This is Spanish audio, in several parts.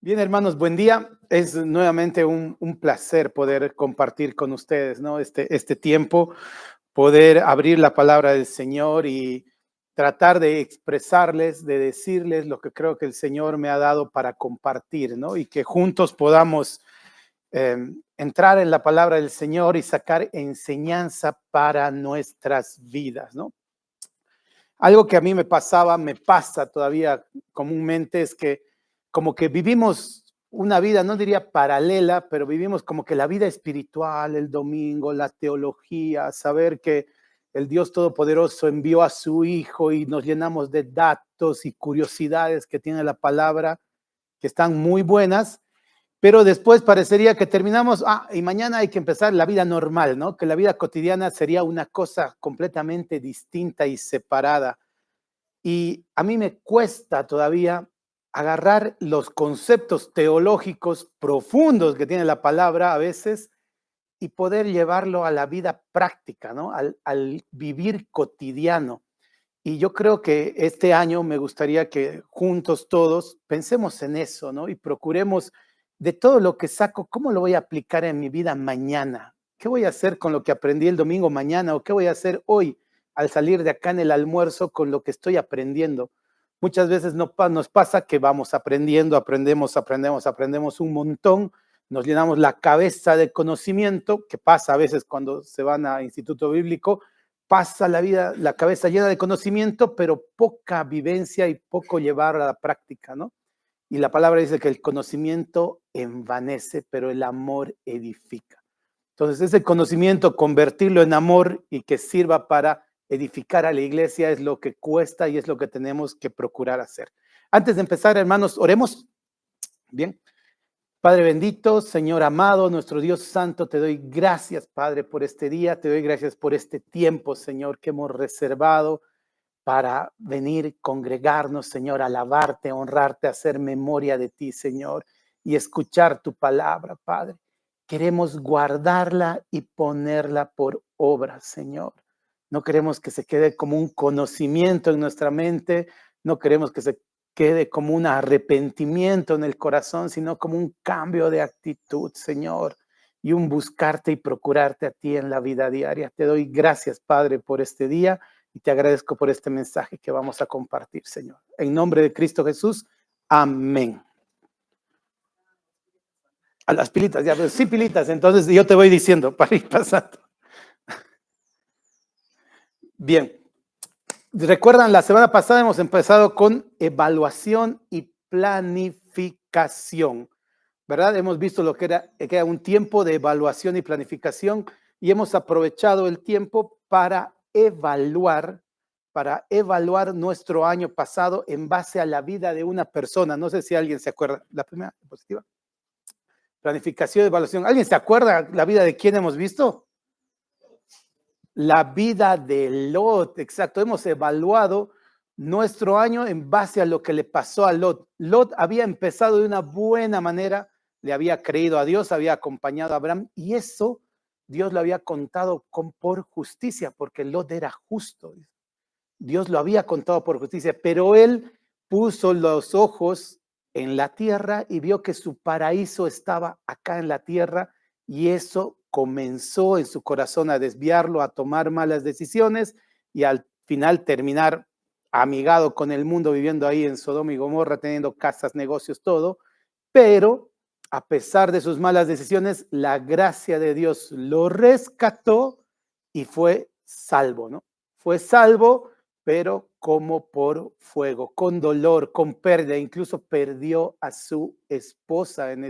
Bien, hermanos, buen día. Es nuevamente un placer poder compartir con ustedes, ¿no? Este tiempo, poder abrir la palabra del Señor y tratar de expresarles, de decirles lo que creo que el Señor me ha dado para compartir, ¿no? Y que juntos podamos entrar en la palabra del Señor y sacar enseñanza para nuestras vidas, ¿no? Algo que a mí me pasa todavía comúnmente es que como que vivimos una vida, no diría paralela, pero vivimos como que la vida espiritual, el domingo, la teología, saber que el Dios Todopoderoso envió a su Hijo y nos llenamos de datos y curiosidades que tiene la palabra, que están muy buenas, pero después parecería que terminamos, y mañana hay que empezar la vida normal, ¿no? Que la vida cotidiana sería una cosa completamente distinta y separada. Y a mí me cuesta todavía agarrar los conceptos teológicos profundos que tiene la palabra a veces y poder llevarlo a la vida práctica, ¿no? Al vivir cotidiano. Y yo creo que este año me gustaría que juntos todos pensemos en eso, ¿no? Y procuremos de todo lo que saco, ¿cómo lo voy a aplicar en mi vida mañana? ¿Qué voy a hacer con lo que aprendí el domingo mañana? ¿O qué voy a hacer hoy al salir de acá en el almuerzo con lo que estoy aprendiendo? Muchas veces nos pasa que vamos aprendiendo, aprendemos un montón, nos llenamos la cabeza de conocimiento, que pasa a veces cuando se van a instituto bíblico, pasa la vida, la cabeza llena de conocimiento, pero poca vivencia y poco llevar a la práctica, ¿no? Y la palabra dice que el conocimiento envanece, pero el amor edifica. Entonces, ese conocimiento, convertirlo en amor y que sirva para edificar a la iglesia es lo que cuesta y es lo que tenemos que procurar hacer. Antes de empezar, hermanos, oremos. Bien. Padre bendito, Señor amado, nuestro Dios santo, te doy gracias, Padre, por este día, te doy gracias por este tiempo, Señor, que hemos reservado para venir, congregarnos, Señor, alabarte, honrarte, hacer memoria de ti, Señor, y escuchar tu palabra, Padre. Queremos guardarla y ponerla por obra, Señor. No queremos que se quede como un conocimiento en nuestra mente, no queremos que se quede como un arrepentimiento en el corazón, sino como un cambio de actitud, Señor, y un buscarte y procurarte a ti en la vida diaria. Te doy gracias, Padre, por este día y te agradezco por este mensaje que vamos a compartir, Señor. En nombre de Cristo Jesús, amén. A las pilitas, ya, sí, pilitas, entonces yo te voy diciendo para ir pasando. Bien. Recuerdan, la semana pasada hemos empezado con evaluación y planificación, ¿verdad? Hemos visto lo que era un tiempo de evaluación y planificación y hemos aprovechado el tiempo para evaluar nuestro año pasado en base a la vida de una persona. No sé si alguien se acuerda. La primera diapositiva. Planificación, evaluación. ¿Alguien se acuerda la vida de quién hemos visto? La vida de Lot, exacto. Hemos evaluado nuestro año en base a lo que le pasó a Lot. Lot había empezado de una buena manera, le había creído a Dios, había acompañado a Abraham y eso Dios lo había contado por justicia, porque Lot era justo. Dios lo había contado por justicia, pero él puso los ojos en la tierra y vio que su paraíso estaba acá en la tierra y eso comenzó en su corazón a desviarlo, a tomar malas decisiones y al final terminar amigado con el mundo, viviendo ahí en Sodoma y Gomorra, teniendo casas, negocios, todo. Pero a pesar de sus malas decisiones, la gracia de Dios lo rescató y fue salvo, ¿no? Fue salvo, pero como por fuego, con dolor, con pérdida, incluso perdió a su esposa en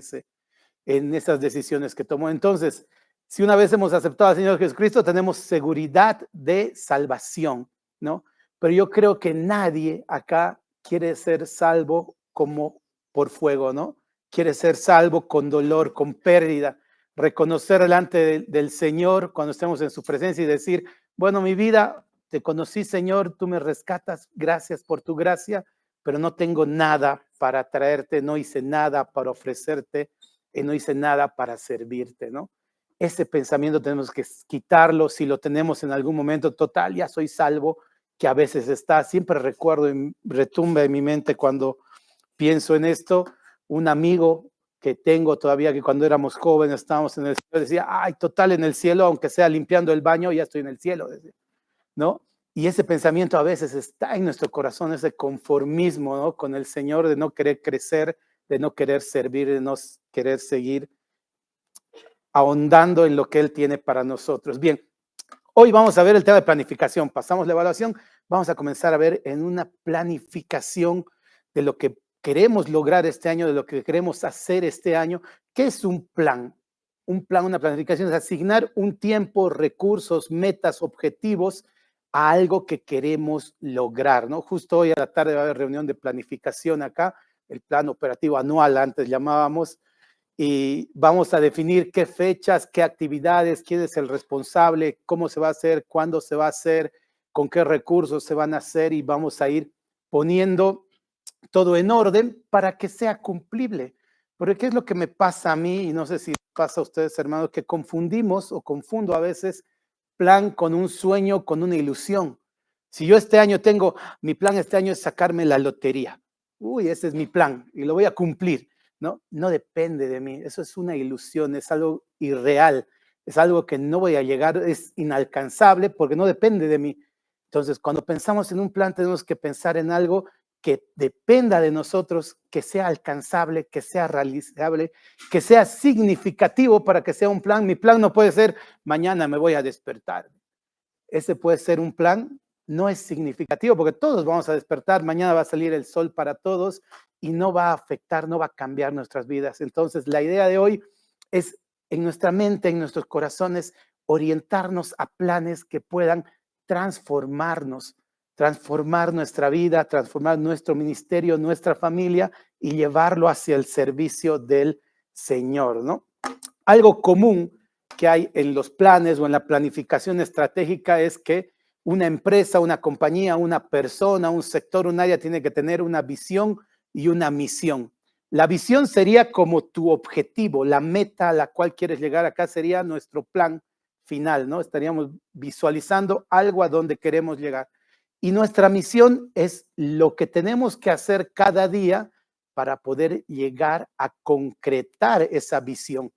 esas decisiones que tomó. Entonces, si una vez hemos aceptado al Señor Jesucristo, tenemos seguridad de salvación, ¿no? Pero yo creo que nadie acá quiere ser salvo como por fuego, ¿no? Quiere ser salvo con dolor, con pérdida, reconocer delante del Señor cuando estemos en su presencia y decir, bueno, mi vida, te conocí, Señor, tú me rescatas, gracias por tu gracia, pero no tengo nada para traerte, no hice nada para ofrecerte, no hice nada para servirte, ¿no? Ese pensamiento tenemos que quitarlo, si lo tenemos en algún momento, total, ya soy salvo, que a veces está, siempre recuerdo, retumba en mi mente cuando pienso en esto, un amigo que tengo todavía, que cuando éramos jóvenes estábamos en el cielo, decía, ay, total, en el cielo, aunque sea limpiando el baño, ya estoy en el cielo, decía, ¿no? Y ese pensamiento a veces está en nuestro corazón, ese conformismo, ¿no? Con el Señor, de no querer crecer, de no querer servir, de no querer seguir ahondando en lo que Él tiene para nosotros. Bien, hoy vamos a ver el tema de planificación. Pasamos la evaluación, vamos a comenzar a ver en una planificación de lo que queremos lograr este año, de lo que queremos hacer este año. ¿Qué es un plan? Un plan, una planificación es asignar un tiempo, recursos, metas, objetivos a algo que queremos lograr, ¿no? Justo hoy a la tarde va a haber reunión de planificación acá, el plan operativo anual, antes llamábamos, y vamos a definir qué fechas, qué actividades, quién es el responsable, cómo se va a hacer, cuándo se va a hacer, con qué recursos se van a hacer y vamos a ir poniendo todo en orden para que sea cumplible. Porque ¿qué es lo que me pasa a mí? Y no sé si pasa a ustedes, hermanos, que confundimos o confundo a veces plan con un sueño, con una ilusión. Si yo este año tengo, mi plan este año es sacarme la lotería. Uy, ese es mi plan y lo voy a cumplir. No, no depende de mí. Eso es una ilusión, es algo irreal, es algo que no voy a llegar, es inalcanzable porque no depende de mí. Entonces, cuando pensamos en un plan, tenemos que pensar en algo que dependa de nosotros, que sea alcanzable, que sea realizable, que sea significativo para que sea un plan. Mi plan no puede ser mañana me voy a despertar. Ese puede ser un plan, no es significativo porque todos vamos a despertar, mañana va a salir el sol para todos y no va a afectar, no va a cambiar nuestras vidas. Entonces, la idea de hoy es en nuestra mente, en nuestros corazones, orientarnos a planes que puedan transformarnos, transformar nuestra vida, transformar nuestro ministerio, nuestra familia y llevarlo hacia el servicio del Señor, ¿no? Algo común que hay en los planes o en la planificación estratégica es que una empresa, una compañía, una persona, un sector, un área tiene que tener una visión y una misión. La visión sería como tu objetivo, la meta a la cual quieres llegar. Acá sería nuestro plan final, ¿no? Estaríamos visualizando algo a donde queremos llegar. Y nuestra misión es lo que tenemos que hacer cada día para poder llegar a concretar esa visión,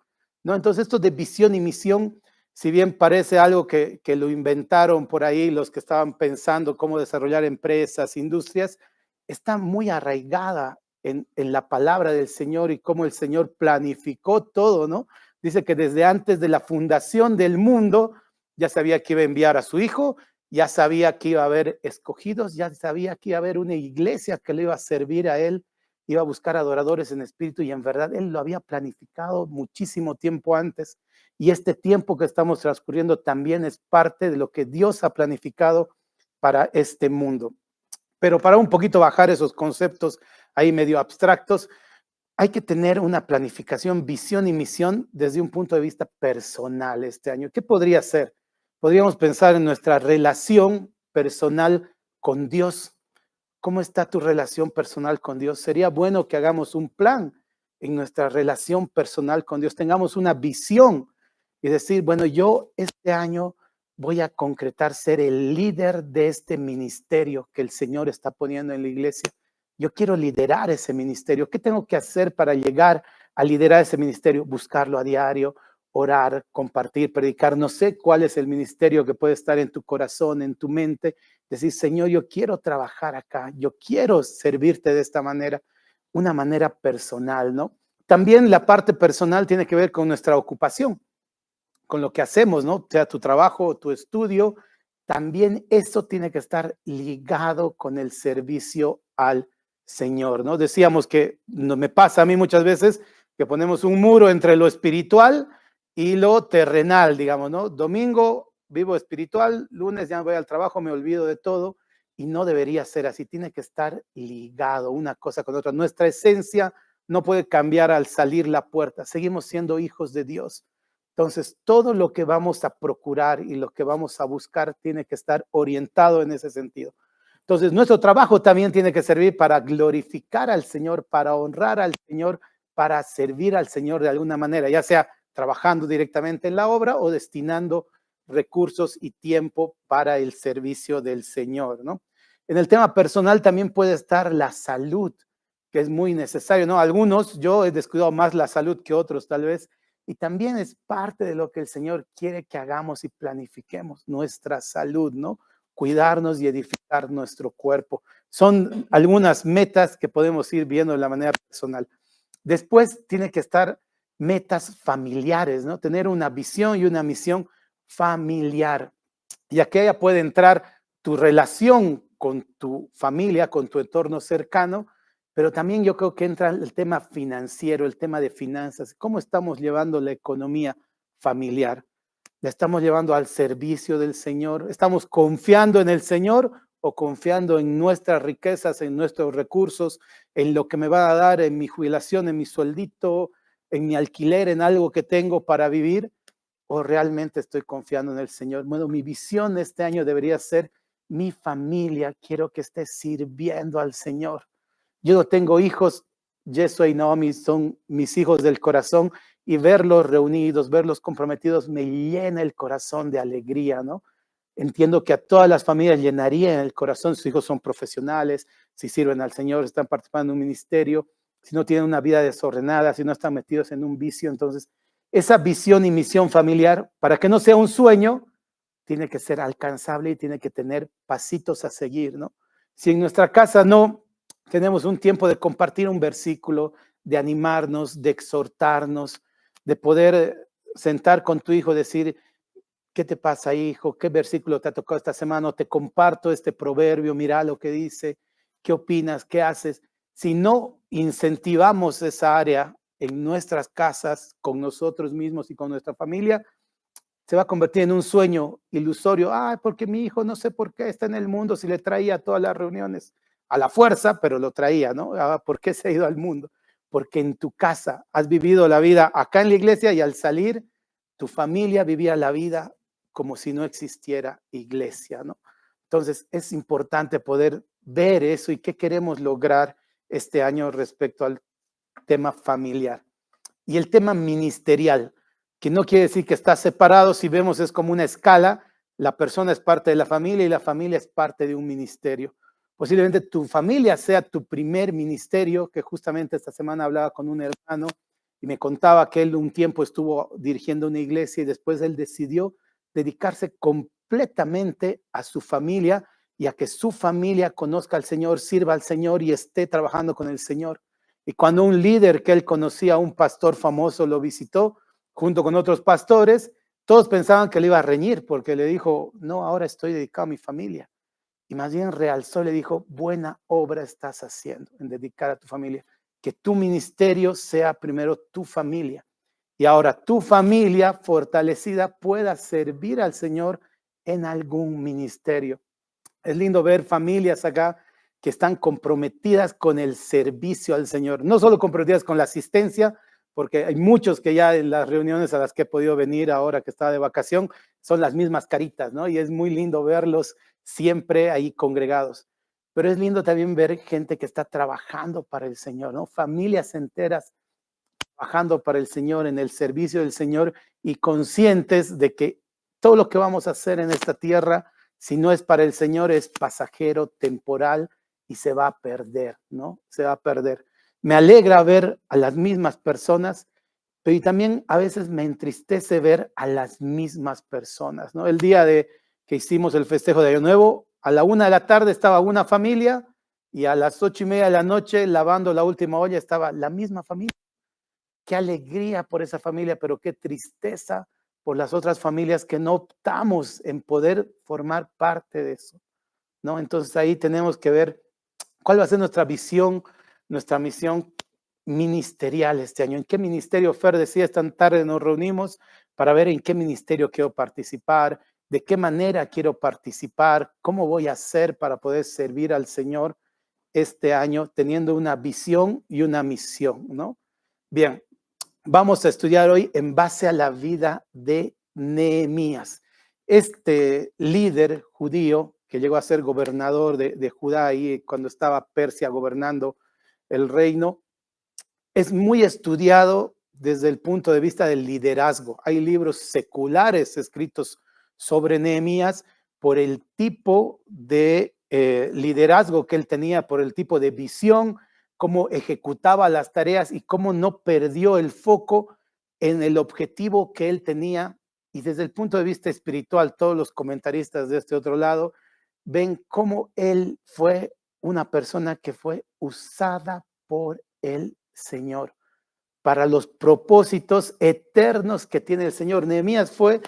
¿no? Entonces, esto de visión y misión, si bien parece algo que lo inventaron por ahí los que estaban pensando cómo desarrollar empresas, industrias, está muy arraigada en la palabra del Señor y cómo el Señor planificó todo, ¿no? Dice que desde antes de la fundación del mundo ya sabía que iba a enviar a su Hijo, ya sabía que iba a haber escogidos, ya sabía que iba a haber una iglesia que le iba a servir a él, iba a buscar adoradores en espíritu y en verdad él lo había planificado muchísimo tiempo antes y este tiempo que estamos transcurriendo también es parte de lo que Dios ha planificado para este mundo. Pero para un poquito bajar esos conceptos ahí medio abstractos, hay que tener una planificación, visión y misión desde un punto de vista personal este año. ¿Qué podría ser? Podríamos pensar en nuestra relación personal con Dios. ¿Cómo está tu relación personal con Dios? Sería bueno que hagamos un plan en nuestra relación personal con Dios, tengamos una visión y decir, bueno, yo este año voy a concretar ser el líder de este ministerio que el Señor está poniendo en la iglesia. Yo quiero liderar ese ministerio. ¿Qué tengo que hacer para llegar a liderar ese ministerio? Buscarlo a diario, orar, compartir, predicar. No sé cuál es el ministerio que puede estar en tu corazón, en tu mente. Decir, Señor, yo quiero trabajar acá, yo quiero servirte de esta manera, una manera personal, ¿no? También la parte personal tiene que ver con nuestra ocupación, con lo que hacemos, ¿no? Sea tu trabajo o tu estudio, también eso tiene que estar ligado con el servicio al Señor, ¿no? Decíamos que no me pasa a mí muchas veces que ponemos un muro entre lo espiritual y lo terrenal, digamos, ¿no? Domingo vivo espiritual, lunes ya voy al trabajo, me olvido de todo y no debería ser así, tiene que estar ligado una cosa con otra. Nuestra esencia no puede cambiar al salir la puerta, seguimos siendo hijos de Dios. Entonces, todo lo que vamos a procurar y lo que vamos a buscar tiene que estar orientado en ese sentido. Entonces, nuestro trabajo también tiene que servir para glorificar al Señor, para honrar al Señor, para servir al Señor de alguna manera, ya sea trabajando directamente en la obra o destinando recursos y tiempo para el servicio del Señor, ¿no? En el tema personal también puede estar la salud. que es muy necesario, ¿no? Algunos, yo he descuidado más la salud que otros tal vez, y también es parte de lo que el Señor quiere que hagamos y planifiquemos, nuestra salud, ¿no? Cuidarnos y edificar nuestro cuerpo. Son algunas metas que podemos ir viendo de la manera personal. Después tiene que estar metas familiares, ¿no? Tener una visión y una misión familiar. Y aquí ya puede entrar tu relación con tu familia, con tu entorno cercano, pero también yo creo que entra el tema financiero, el tema de finanzas. ¿Cómo estamos llevando la economía familiar? ¿La estamos llevando al servicio del Señor? ¿Estamos confiando en el Señor o confiando en nuestras riquezas, en nuestros recursos, en lo que me va a dar en mi jubilación, en mi sueldito, en mi alquiler, en algo que tengo para vivir? ¿O realmente estoy confiando en el Señor? Bueno, mi visión este año debería ser mi familia. Quiero que esté sirviendo al Señor. Yo no tengo hijos, Yesua y Naomi son mis hijos del corazón, y verlos reunidos, verlos comprometidos, me llena el corazón de alegría, ¿no? Entiendo que a todas las familias llenaría el corazón. Sus hijos son profesionales, si sirven al Señor, están participando en un ministerio, si no tienen una vida desordenada, si no están metidos en un vicio. Entonces, esa visión y misión familiar, para que no sea un sueño, tiene que ser alcanzable y tiene que tener pasitos a seguir, ¿no? Si en nuestra casa no tenemos un tiempo de compartir un versículo, de animarnos, de exhortarnos, de poder sentar con tu hijo, decir, ¿qué te pasa, hijo? ¿Qué versículo te ha tocado esta semana? Te comparto este proverbio, mira lo que dice, ¿qué opinas? ¿Qué haces? Si no incentivamos esa área en nuestras casas, con nosotros mismos y con nuestra familia, se va a convertir en un sueño ilusorio. Ah, porque mi hijo no sé por qué está en el mundo, si le traía a todas las reuniones a la fuerza, pero lo traía, ¿no? Ah, ¿por qué se ha ido al mundo? Porque en tu casa has vivido la vida acá en la iglesia, y al salir, tu familia vivía la vida como si no existiera iglesia, ¿no? Entonces es importante poder ver eso y qué queremos lograr este año respecto al tema familiar. Y el tema ministerial, que no quiere decir que está separado. Si vemos, es como una escala. La persona es parte de la familia y la familia es parte de un ministerio. Posiblemente tu familia sea tu primer ministerio, que justamente esta semana hablaba con un hermano y me contaba que él un tiempo estuvo dirigiendo una iglesia y después él decidió dedicarse completamente a su familia y a que su familia conozca al Señor, sirva al Señor y esté trabajando con el Señor. Y cuando un líder que él conocía, un pastor famoso, lo visitó junto con otros pastores, todos pensaban que le iba a reñir porque le dijo, no, ahora estoy dedicado a mi familia. Y más bien realzó, le dijo, buena obra estás haciendo en dedicar a tu familia. Que tu ministerio sea primero tu familia. Y ahora tu familia fortalecida pueda servir al Señor en algún ministerio. Es lindo ver familias acá que están comprometidas con el servicio al Señor, no solo comprometidas con la asistencia, porque hay muchos que ya en las reuniones a las que he podido venir ahora que estaba de vacación, son las mismas caritas, ¿no? Y es muy lindo verlos siempre ahí congregados. Pero es lindo también ver gente que está trabajando para el Señor, ¿no? Familias enteras trabajando para el Señor, en el servicio del Señor, y conscientes de que todo lo que vamos a hacer en esta tierra, si no es para el Señor, es pasajero, temporal y se va a perder, ¿no? Se va a perder. Me alegra ver a las mismas personas, pero también a veces me entristece ver a las mismas personas, ¿no? El día que hicimos el festejo de Año Nuevo, a la 1 de la tarde estaba una familia y a las 8:30 de la noche, lavando la última olla, estaba la misma familia. Qué alegría por esa familia, pero qué tristeza por las otras familias que no optamos en poder formar parte de eso, ¿no? Entonces ahí tenemos que ver cuál va a ser nuestra visión, nuestra misión ministerial este año. ¿En qué ministerio? Fer decía, esta tarde nos reunimos para ver en qué ministerio quiero participar, de qué manera quiero participar, cómo voy a hacer para poder servir al Señor este año teniendo una visión y una misión, ¿no? Bien, vamos a estudiar hoy en base a la vida de Nehemías. Este líder judío que llegó a ser gobernador de Judá ahí cuando estaba Persia gobernando el reino, es muy estudiado desde el punto de vista del liderazgo. Hay libros seculares escritos sobre Nehemías por el tipo de liderazgo que él tenía, por el tipo de visión, cómo ejecutaba las tareas y cómo no perdió el foco en el objetivo que él tenía. Y desde el punto de vista espiritual, todos los comentaristas de este otro lado ven cómo él fue una persona que fue usada por el Señor para los propósitos eternos que tiene el Señor. Nehemías fue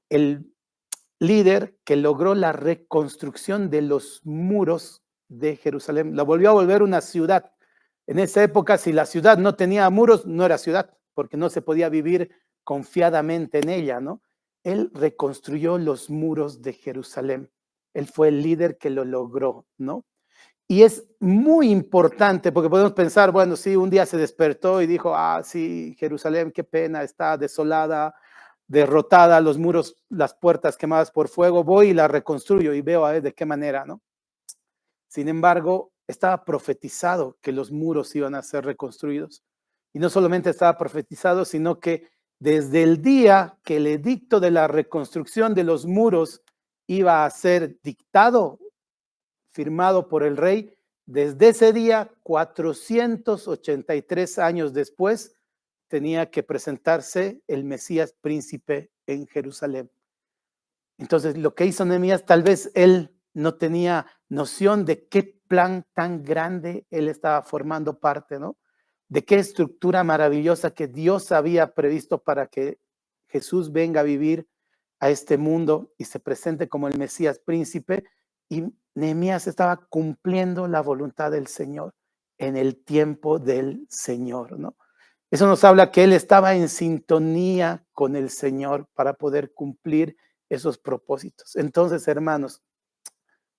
el líder que logró la reconstrucción de los muros de Jerusalén. La volvió a volver una ciudad. En esa época, si la ciudad no tenía muros, no era ciudad, porque no se podía vivir confiadamente en ella, ¿no? Él reconstruyó los muros de Jerusalén. Él fue el líder que lo logró, ¿no? Y es muy importante porque podemos pensar, bueno, sí, un día se despertó y dijo, sí, Jerusalén, qué pena, está desolada, derrotada, los muros, las puertas quemadas por fuego, voy y la reconstruyo y veo a ver de qué manera, ¿no? Sin embargo, estaba profetizado que los muros iban a ser reconstruidos. Y no solamente estaba profetizado, sino que desde el día que el edicto de la reconstrucción de los muros iba a ser dictado, firmado por el rey, desde ese día, 483 años después, tenía que presentarse el Mesías príncipe en Jerusalén. Entonces, lo que hizo Nehemías, tal vez él no tenía noción de qué plan tan grande él estaba formando parte, ¿no? De qué estructura maravillosa que Dios había previsto para que Jesús venga a vivir a este mundo y se presente como el Mesías príncipe. Y Nehemías estaba cumpliendo la voluntad del Señor en el tiempo del Señor, ¿no? Eso nos habla que él estaba en sintonía con el Señor para poder cumplir esos propósitos. Entonces, hermanos,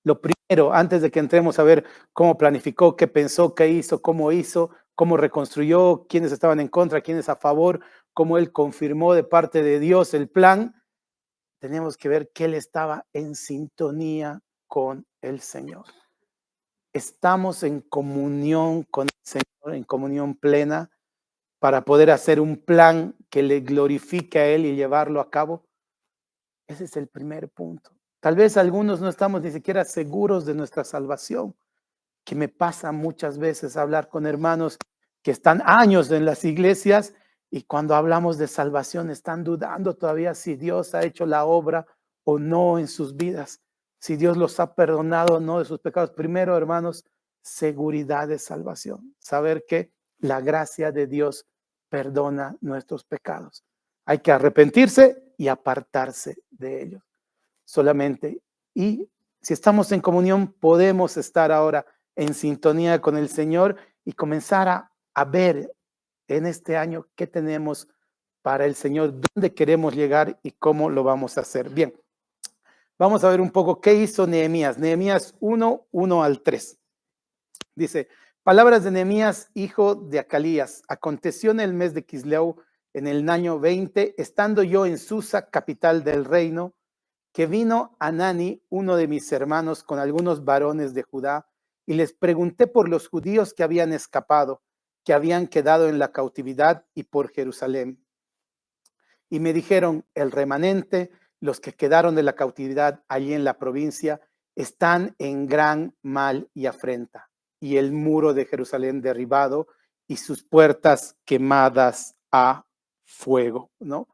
lo primero, antes de que entremos a ver cómo planificó, qué pensó, qué hizo, cómo reconstruyó, quiénes estaban en contra, quiénes a favor, cómo él confirmó de parte de Dios el plan, tenemos que ver que él estaba en sintonía con el Señor. Estamos en comunión con el Señor, en comunión plena, para poder hacer un plan que le glorifique a él y llevarlo a cabo. Ese es el primer punto. Tal vez algunos no estamos ni siquiera seguros de nuestra salvación, que me pasa muchas veces hablar con hermanos que están años en las iglesias y cuando hablamos de salvación están dudando todavía si Dios ha hecho la obra o no en sus vidas, si Dios los ha perdonado o no de sus pecados. Primero, hermanos, seguridad de salvación, saber que la gracia de Dios perdona nuestros pecados. Hay que arrepentirse y apartarse de ellos solamente. Y si estamos en comunión, podemos estar ahora en sintonía con el Señor y comenzar a ver en este año qué tenemos para el Señor, dónde queremos llegar y cómo lo vamos a hacer. Bien, vamos a ver un poco qué hizo Nehemías. Nehemías 1 al 3. Dice, palabras de Nehemías, hijo de Acalías. Aconteció en el mes de Quisleu, en el año 20, estando yo en Susa, capital del reino, que vino Anani, uno de mis hermanos, con algunos varones de Judá, y les pregunté por los judíos que habían escapado, que habían quedado en la cautividad y por Jerusalén. Y me dijeron, el remanente, los que quedaron de la cautividad allí en la provincia, están en gran mal y afrenta, y el muro de Jerusalén derribado y sus puertas quemadas a fuego, ¿no?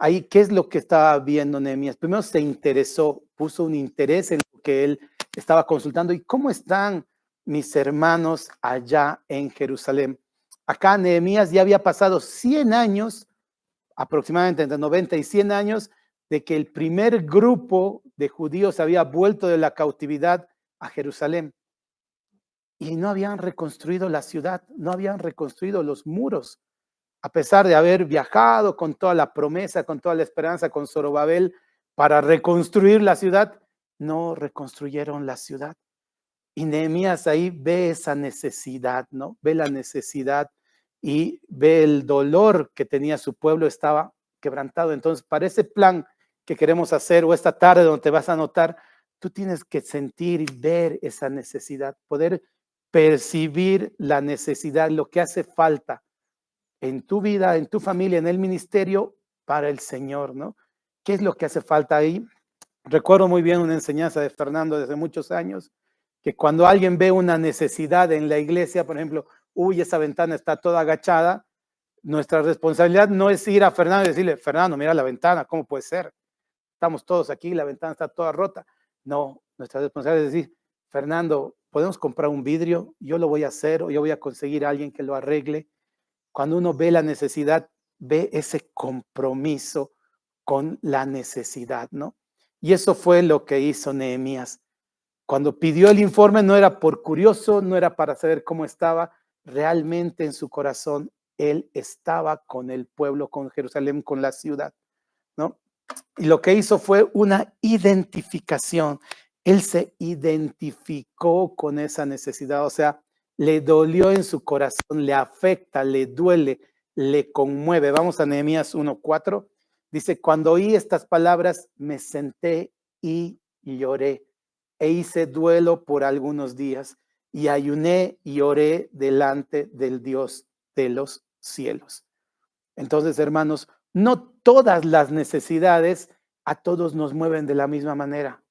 Ahí, ¿qué es lo que estaba viendo Nehemías? Primero se interesó, puso un interés en lo que él estaba consultando. ¿Y cómo están mis hermanos allá en Jerusalén? Acá Nehemías ya había pasado 100 años, aproximadamente entre 90 y 100 años, de que el primer grupo de judíos había vuelto de la cautividad a Jerusalén. Y no habían reconstruido la ciudad, no habían reconstruido los muros. A pesar de haber viajado con toda la promesa, con toda la esperanza, con Zorobabel, para reconstruir la ciudad, no reconstruyeron la ciudad. Y Nehemías ahí ve esa necesidad, ¿no? Ve la necesidad y ve el dolor que tenía su pueblo, estaba quebrantado. Entonces, para ese plan que queremos hacer, o esta tarde donde te vas a anotar, tú tienes que sentir y ver esa necesidad, poder percibir la necesidad, lo que hace falta en tu vida, en tu familia, en el ministerio, para el Señor, ¿no? ¿Qué es lo que hace falta ahí? Recuerdo muy bien una enseñanza de Fernando desde muchos años, que cuando alguien ve una necesidad en la iglesia, por ejemplo, uy, esa ventana está toda agachada, nuestra responsabilidad no es ir a Fernando y decirle, Fernando, mira la ventana, ¿cómo puede ser? Estamos todos aquí, la ventana está toda rota. No, nuestra responsabilidad es decir, Fernando, podemos comprar un vidrio, yo lo voy a hacer o yo voy a conseguir a alguien que lo arregle. Cuando uno ve la necesidad, ve ese compromiso con la necesidad, ¿no? Y eso fue lo que hizo Nehemías. Cuando pidió el informe no era por curioso, no era para saber cómo estaba, realmente en su corazón él estaba con el pueblo, con Jerusalén, con la ciudad, ¿no? Y lo que hizo fue una identificación. Él se identificó con esa necesidad, o sea, le dolió en su corazón, le afecta, le duele, le conmueve. Vamos a Nehemías 1:4. Dice, cuando oí estas palabras, me senté y lloré e hice duelo por algunos días y ayuné y oré delante del Dios de los cielos. Entonces, hermanos, no todas las necesidades a todos nos mueven de la misma manera.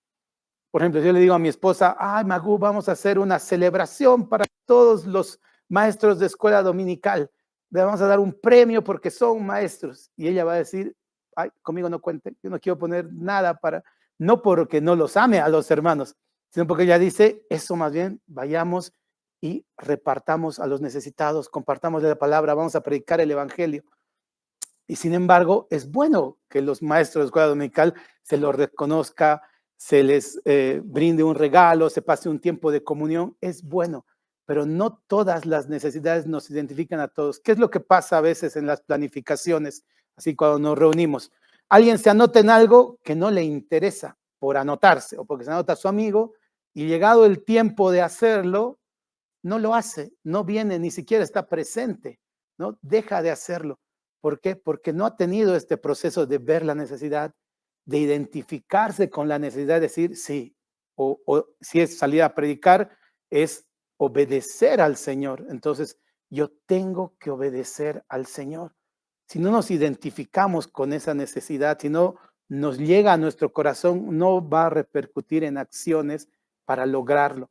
Por ejemplo, yo le digo a mi esposa, ay, Magu, vamos a hacer una celebración para todos los maestros de escuela dominical. Le vamos a dar un premio porque son maestros. Y ella va a decir, ay, conmigo no cuente, yo no quiero poner nada para, no porque no los ame a los hermanos, sino porque ella dice, eso más bien, vayamos y repartamos a los necesitados, compartamos la palabra, vamos a predicar el evangelio. Y sin embargo, es bueno que los maestros de escuela dominical se los reconozca, se les brinde un regalo, se pase un tiempo de comunión, es bueno, pero no todas las necesidades nos identifican a todos. ¿Qué es lo que pasa a veces en las planificaciones? Así cuando nos reunimos, alguien se anota en algo que no le interesa por anotarse o porque se anota a su amigo y llegado el tiempo de hacerlo, no lo hace, no viene, ni siquiera está presente, ¿no? Deja de hacerlo. ¿Por qué? Porque no ha tenido este proceso de ver la necesidad, de identificarse con la necesidad de decir sí, o si es salir a predicar, es obedecer al Señor. Entonces, yo tengo que obedecer al Señor. Si no nos identificamos con esa necesidad, si no nos llega a nuestro corazón, no va a repercutir en acciones para lograrlo.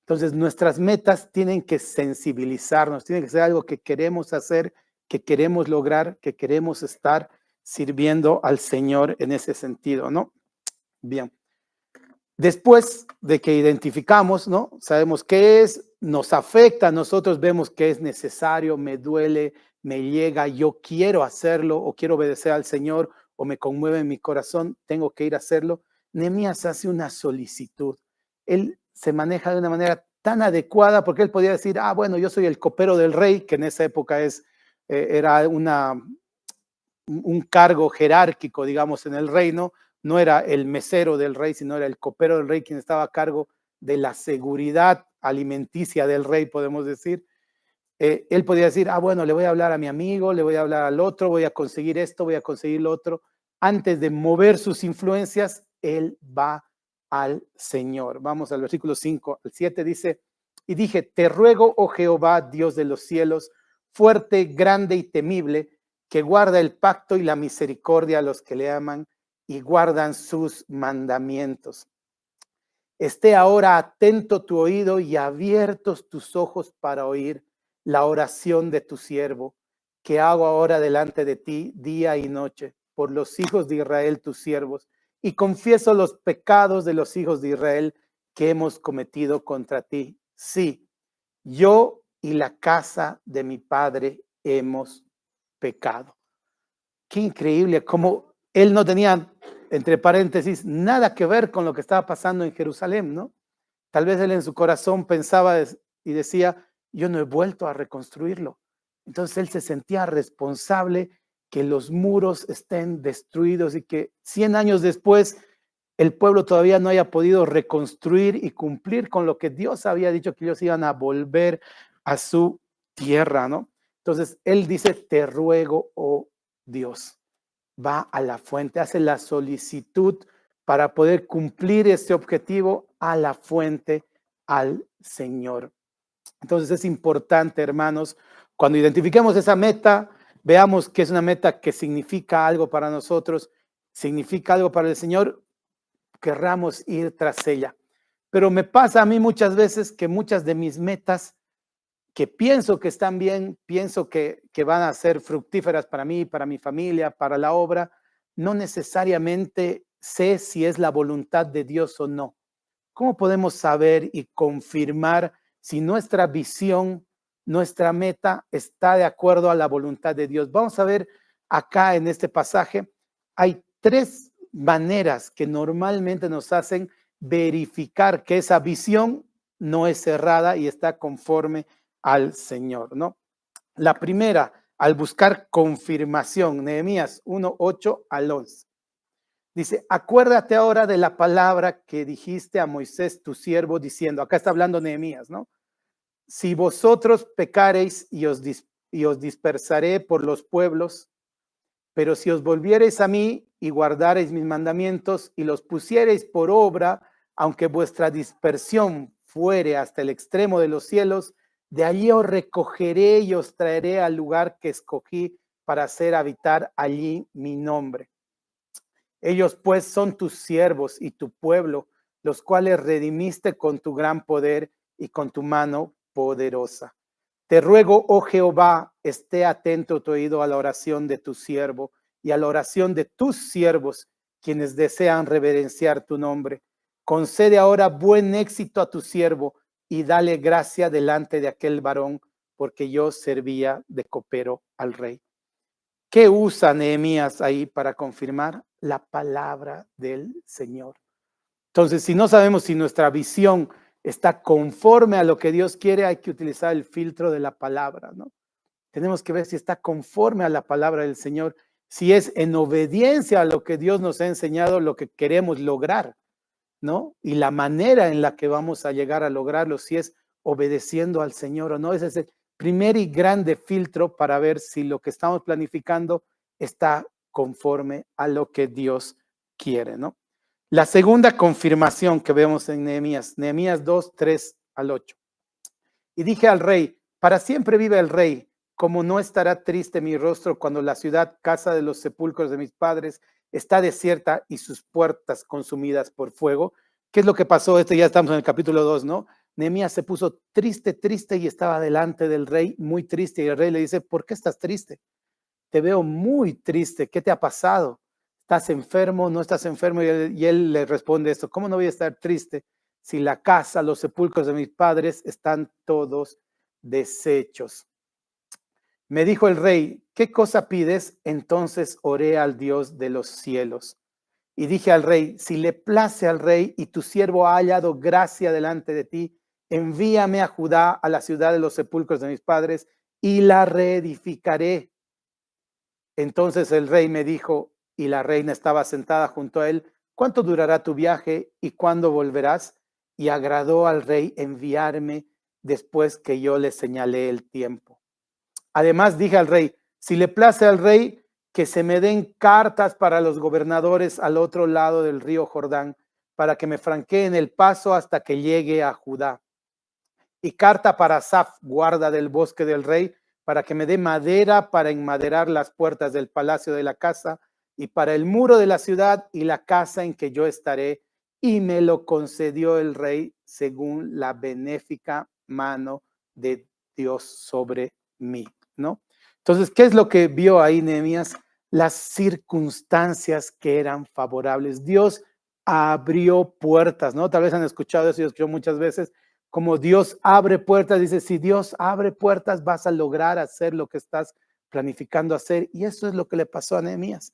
Entonces, nuestras metas tienen que sensibilizarnos, tiene que ser algo que queremos hacer, que queremos lograr, que queremos estar sirviendo al Señor en ese sentido, ¿no? Bien. Después de que identificamos, ¿no? Sabemos qué es, nos afecta, nosotros vemos que es necesario, me duele, me llega, yo quiero hacerlo o quiero obedecer al Señor o me conmueve en mi corazón, tengo que ir a hacerlo. Nehemías hace una solicitud. Él se maneja de una manera tan adecuada porque él podía decir, ah, bueno, yo soy el copero del rey, que en esa época era un cargo jerárquico, digamos, en el reino. No era el mesero del rey, sino era el copero del rey quien estaba a cargo de la seguridad alimenticia del rey, podemos decir. Él podía decir, ah, bueno, le voy a hablar a mi amigo, le voy a hablar al otro, voy a conseguir esto, voy a conseguir lo otro. Antes de mover sus influencias, él va al Señor. Vamos al versículo 5 al 7, dice, y dije, te ruego, oh Jehová, Dios de los cielos, fuerte, grande y temible, que guarda el pacto y la misericordia a los que le aman y guardan sus mandamientos. Esté ahora atento tu oído y abiertos tus ojos para oír la oración de tu siervo, que hago ahora delante de ti día y noche, por los hijos de Israel, tus siervos, y confieso los pecados de los hijos de Israel que hemos cometido contra ti. Sí, yo y la casa de mi padre hemos pecado. Qué increíble, como él no tenía, entre paréntesis, nada que ver con lo que estaba pasando en Jerusalén, ¿no? Tal vez él en su corazón pensaba y decía, yo no he vuelto a reconstruirlo. Entonces él se sentía responsable que los muros estén destruidos y que 100 años después el pueblo todavía no haya podido reconstruir y cumplir con lo que Dios había dicho que ellos iban a volver a su tierra, ¿no? Entonces él dice, te ruego, oh Dios, va a la fuente, hace la solicitud para poder cumplir este objetivo a la fuente, al Señor. Entonces es importante, hermanos, cuando identifiquemos esa meta, veamos que es una meta que significa algo para nosotros, significa algo para el Señor, querramos ir tras ella. Pero me pasa a mí muchas veces que muchas de mis metas que pienso que están bien, pienso que van a ser fructíferas para mí, para mi familia, para la obra, no necesariamente sé si es la voluntad de Dios o no. ¿Cómo podemos saber y confirmar si nuestra visión, nuestra meta está de acuerdo a la voluntad de Dios? Vamos a ver acá en este pasaje, hay tres maneras que normalmente nos hacen verificar que esa visión no es cerrada y está conforme al Señor, ¿no? La primera, al buscar confirmación, Nehemías 1:8 al 11. Dice, acuérdate ahora de la palabra que dijiste a Moisés, tu siervo, diciendo, acá está hablando Nehemías, ¿no? Si vosotros pecareis y os dispersaré por los pueblos, pero si os volviereis a mí y guardareis mis mandamientos y los pusiereis por obra, aunque vuestra dispersión fuere hasta el extremo de los cielos, de allí os recogeré y os traeré al lugar que escogí para hacer habitar allí mi nombre. Ellos pues son tus siervos y tu pueblo, los cuales redimiste con tu gran poder y con tu mano poderosa. Te ruego, oh Jehová, esté atento tu oído a la oración de tu siervo y a la oración de tus siervos, quienes desean reverenciar tu nombre. Concede ahora buen éxito a tu siervo y dale gracia delante de aquel varón, porque yo servía de copero al rey. ¿Qué usa Nehemías ahí para confirmar? La palabra del Señor. Entonces, si no sabemos si nuestra visión está conforme a lo que Dios quiere, hay que utilizar el filtro de la palabra, ¿no? Tenemos que ver si está conforme a la palabra del Señor, si es en obediencia a lo que Dios nos ha enseñado, lo que queremos lograr, ¿no? Y la manera en la que vamos a llegar a lograrlo, si es obedeciendo al Señor o no. Ese es el primer y grande filtro para ver si lo que estamos planificando está conforme a lo que Dios quiere, ¿no? La segunda confirmación que vemos en Nehemías 2, 3 al 8. Y dije al rey, para siempre vive el rey, como no estará triste mi rostro cuando la ciudad, casa de los sepulcros de mis padres, está desierta y sus puertas consumidas por fuego. ¿Qué es lo que pasó? Ya estamos en el capítulo 2, ¿no? Nehemías se puso triste, triste y estaba delante del rey, muy triste. Y el rey le dice, ¿por qué estás triste? Te veo muy triste. ¿Qué te ha pasado? ¿Estás enfermo? ¿No estás enfermo? Y él le responde esto, ¿cómo no voy a estar triste si la casa, los sepulcros de mis padres están todos deshechos? Me dijo el rey, ¿qué cosa pides? Entonces oré al Dios de los cielos. Y dije al rey, si le place al rey y tu siervo ha hallado gracia delante de ti, envíame a Judá, a la ciudad de los sepulcros de mis padres, y la reedificaré. Entonces el rey me dijo, y la reina estaba sentada junto a él, ¿cuánto durará tu viaje y cuándo volverás? Y agradó al rey enviarme después que yo le señalé el tiempo. Además dije al rey, si le place al rey, que se me den cartas para los gobernadores al otro lado del río Jordán, para que me franqueen el paso hasta que llegue a Judá. Y carta para Asaf, guarda del bosque del rey, para que me dé madera para enmaderar las puertas del palacio de la casa y para el muro de la ciudad y la casa en que yo estaré. Y me lo concedió el rey según la benéfica mano de Dios sobre mí, ¿no? Entonces, ¿qué es lo que vio ahí Nehemías? Las circunstancias que eran favorables. Dios abrió puertas, ¿no? Tal vez han escuchado eso, yo escucho muchas veces, como Dios abre puertas, dice, si Dios abre puertas, vas a lograr hacer lo que estás planificando hacer. Y eso es lo que le pasó a Nehemías.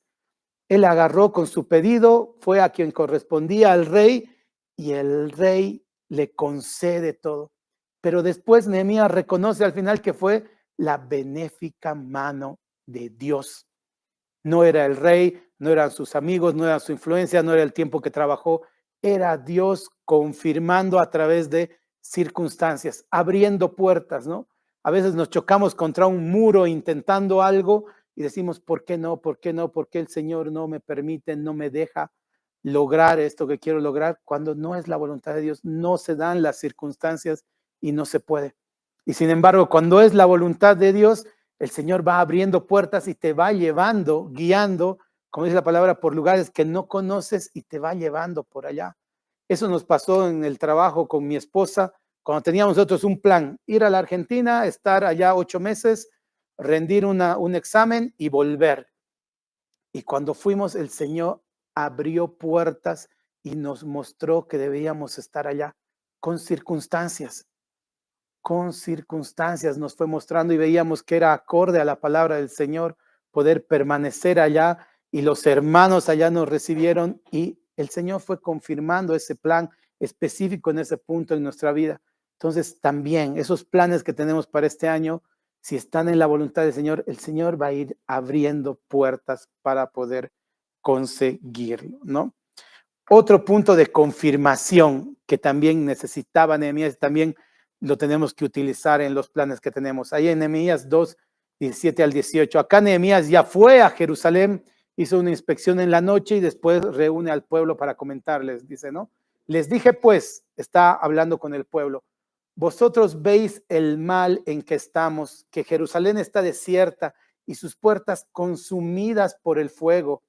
Él agarró con su pedido, fue a quien correspondía al rey y el rey le concede todo. Pero después Nehemías reconoce al final que fue la benéfica mano de Dios. No era el rey, no eran sus amigos, no era su influencia, no era el tiempo que trabajó, era Dios confirmando a través de circunstancias, abriendo puertas, ¿no? A veces nos chocamos contra un muro intentando algo y decimos, ¿por qué no? ¿Por qué no? ¿Por qué el Señor no me permite, no me deja lograr esto que quiero lograr? Cuando no es la voluntad de Dios, no se dan las circunstancias y no se puede. Y sin embargo, cuando es la voluntad de Dios, el Señor va abriendo puertas y te va llevando, guiando, como dice la palabra, por lugares que no conoces y te va llevando por allá. Eso nos pasó en el trabajo con mi esposa. Cuando teníamos nosotros un plan, ir a la Argentina, estar allá 8 meses, rendir un examen y volver. Y cuando fuimos, el Señor abrió puertas y nos mostró que debíamos estar allá con circunstancias. Con circunstancias nos fue mostrando y veíamos que era acorde a la palabra del Señor poder permanecer allá, y los hermanos allá nos recibieron y el Señor fue confirmando ese plan específico en ese punto en nuestra vida. Entonces también esos planes que tenemos para este año, si están en la voluntad del Señor, el Señor va a ir abriendo puertas para poder conseguirlo, ¿no? Otro punto de confirmación que también necesitaba Nehemías, también lo tenemos que utilizar en los planes que tenemos. Ahí en Nehemías 2, 17 al 18. Acá Nehemías ya fue a Jerusalén, hizo una inspección en la noche y después reúne al pueblo para comentarles, dice, ¿no? Les dije pues, está hablando con el pueblo, vosotros veis el mal en que estamos, que Jerusalén está desierta y sus puertas consumidas por el fuego.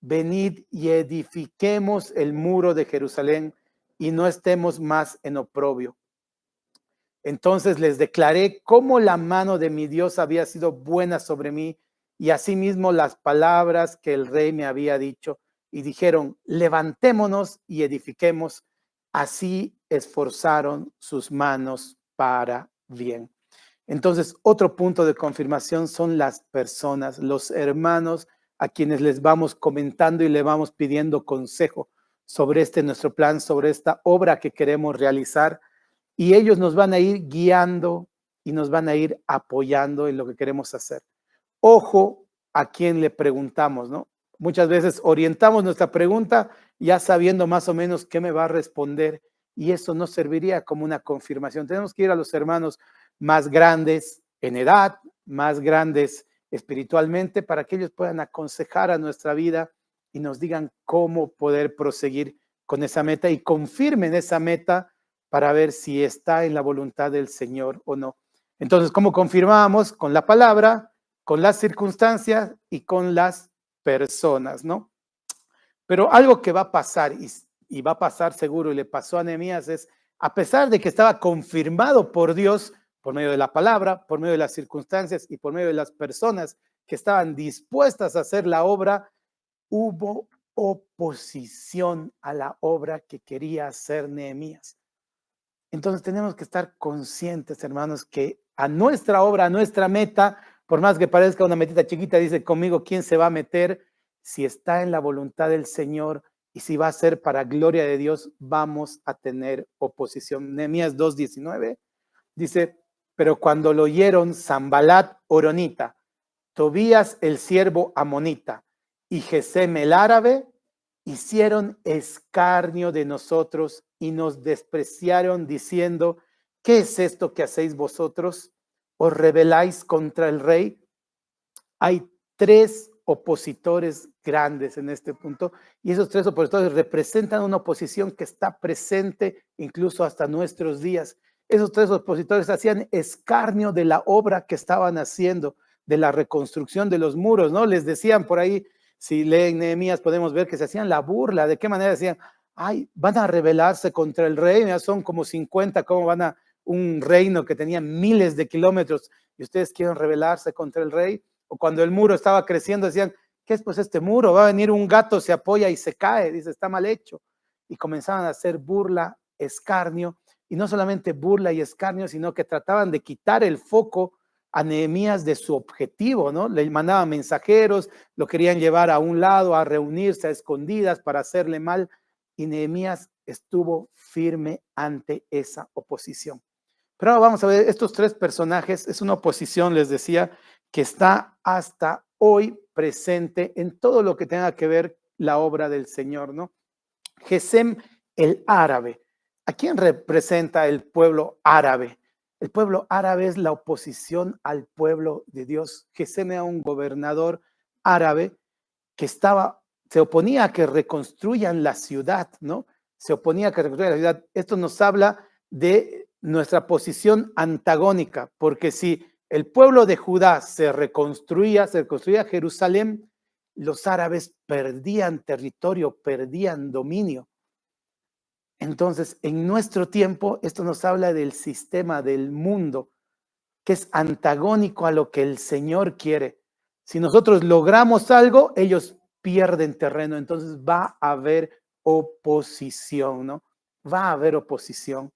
Venid y edifiquemos el muro de Jerusalén y no estemos más en oprobio. Entonces les declaré cómo la mano de mi Dios había sido buena sobre mí y asimismo las palabras que el rey me había dicho. Y dijeron, levantémonos y edifiquemos. Así esforzaron sus manos para bien. Entonces, otro punto de confirmación son las personas, los hermanos a quienes les vamos comentando y le vamos pidiendo consejo sobre nuestro plan, sobre esta obra que queremos realizar, y ellos nos van a ir guiando y nos van a ir apoyando en lo que queremos hacer. Ojo a quien le preguntamos, ¿no? Muchas veces orientamos nuestra pregunta ya sabiendo más o menos qué me va a responder, y eso no serviría como una confirmación. Tenemos que ir a los hermanos más grandes en edad, más grandes espiritualmente, para que ellos puedan aconsejar a nuestra vida y nos digan cómo poder proseguir con esa meta y confirmen esa meta para ver si está en la voluntad del Señor o no. Entonces, ¿cómo confirmamos? Con la palabra, con las circunstancias y con las personas, ¿no? Pero algo que va a pasar, y va a pasar seguro, y le pasó a Nehemías, es, a pesar de que estaba confirmado por Dios, por medio de la palabra, por medio de las circunstancias y por medio de las personas que estaban dispuestas a hacer la obra, hubo oposición a la obra que quería hacer Nehemías. Entonces tenemos que estar conscientes, hermanos, que a nuestra obra, a nuestra meta, por más que parezca una metita chiquita, dice conmigo, ¿quién se va a meter? Si está en la voluntad del Señor y si va a ser para gloria de Dios, vamos a tener oposición. Nehemías 2:19 dice, pero cuando lo oyeron Sanbalat Horonita, Tobías el siervo amonita y Gesem el árabe, hicieron escarnio de nosotros y nos despreciaron diciendo, ¿qué es esto que hacéis vosotros? ¿Os rebeláis contra el rey? Hay 3 opositores grandes en este punto, y esos 3 opositores representan una oposición que está presente incluso hasta nuestros días. Esos 3 opositores hacían escarnio de la obra que estaban haciendo, de la reconstrucción de los muros, ¿no? Les decían por ahí, si leen Nehemías podemos ver que se hacían la burla. ¿De qué manera decían? Ay, van a rebelarse contra el rey, ya son como 50, ¿cómo van a un reino que tenía miles de kilómetros y ustedes quieren rebelarse contra el rey? O cuando el muro estaba creciendo decían, ¿qué es pues este muro? Va a venir un gato, se apoya y se cae, dice, está mal hecho. Y comenzaban a hacer burla, escarnio, y no solamente burla y escarnio, sino que trataban de quitar el foco a Nehemías de su objetivo, ¿no? Le mandaban mensajeros, lo querían llevar a un lado, a reunirse a escondidas para hacerle mal, y Nehemías estuvo firme ante esa oposición. Pero ahora vamos a ver estos 3 personajes. Es una oposición, les decía, que está hasta hoy presente en todo lo que tenga que ver la obra del Señor, ¿no? Gesem el árabe. ¿A quién representa el pueblo árabe? El pueblo árabe es la oposición al pueblo de Dios. Gesem era un gobernador árabe que se oponía a que reconstruyan la ciudad, ¿no? Se oponía a que reconstruyan la ciudad. Esto nos habla de nuestra posición antagónica, porque si el pueblo de Judá se reconstruía Jerusalén, los árabes perdían territorio, perdían dominio. Entonces, en nuestro tiempo, esto nos habla del sistema del mundo, que es antagónico a lo que el Señor quiere. Si nosotros logramos algo, ellos pierden terreno, entonces va a haber oposición, ¿no? Va a haber oposición,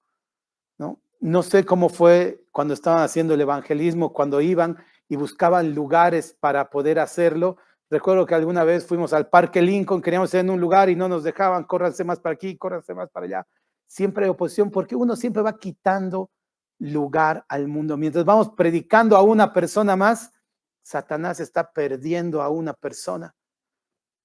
¿no? No sé cómo fue cuando estaban haciendo el evangelismo, cuando iban y buscaban lugares para poder hacerlo. Recuerdo que alguna vez fuimos al Parque Lincoln, queríamos ir en un lugar y no nos dejaban, córranse más para aquí, córranse más para allá. Siempre hay oposición porque uno siempre va quitando lugar al mundo. Mientras vamos predicando a una persona más, Satanás está perdiendo a una persona.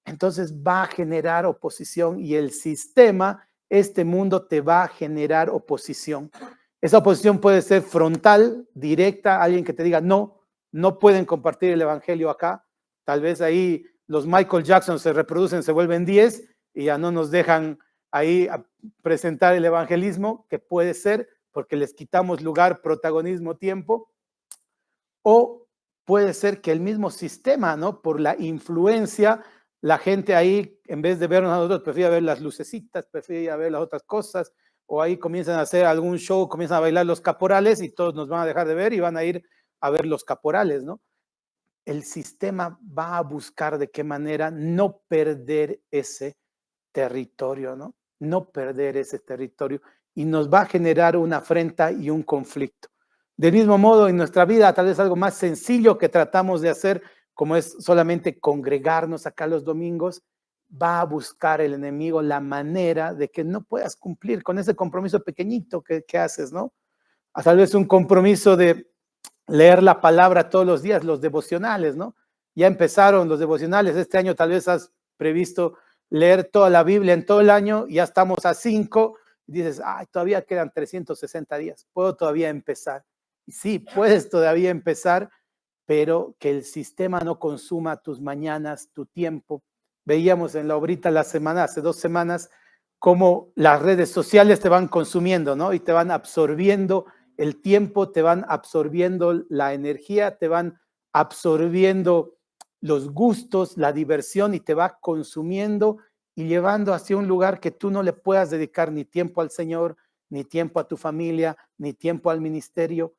Entonces va a generar oposición y el sistema, este mundo te va a generar oposición. Esa oposición puede ser frontal, directa, alguien que te diga, no, no pueden compartir el evangelio acá. Tal vez ahí los Michael Jackson se reproducen, se vuelven 10 y ya no nos dejan ahí presentar el evangelismo, que puede ser porque les quitamos lugar, protagonismo, tiempo. O puede ser que el mismo sistema, ¿no? Por la influencia, la gente ahí, en vez de vernos a nosotros, prefiere ver las lucecitas, prefiere ver las otras cosas, o ahí comienzan a hacer algún show, comienzan a bailar los caporales y todos nos van a dejar de ver y van a ir a ver los caporales, ¿no? El sistema va a buscar de qué manera no perder ese territorio, ¿no? No perder ese territorio y nos va a generar una afrenta y un conflicto. Del mismo modo, en nuestra vida, tal vez algo más sencillo que tratamos de hacer, como es solamente congregarnos acá los domingos, va a buscar el enemigo la manera de que no puedas cumplir con ese compromiso pequeñito que haces, ¿no? A tal vez un compromiso de leer la palabra todos los días, los devocionales, ¿no? Ya empezaron los devocionales, este año tal vez has previsto leer toda la Biblia en todo el año, ya estamos a 5, y dices, ay, todavía quedan 360 días, puedo todavía empezar. Y sí, puedes todavía empezar, pero que el sistema no consuma tus mañanas, tu tiempo. Veíamos en la obrita la semana, hace 2 semanas, cómo las redes sociales te van consumiendo, ¿no? Y te van absorbiendo el tiempo, te van absorbiendo la energía, te van absorbiendo los gustos, la diversión y te va consumiendo y llevando hacia un lugar que tú no le puedas dedicar ni tiempo al Señor, ni tiempo a tu familia, ni tiempo al ministerio.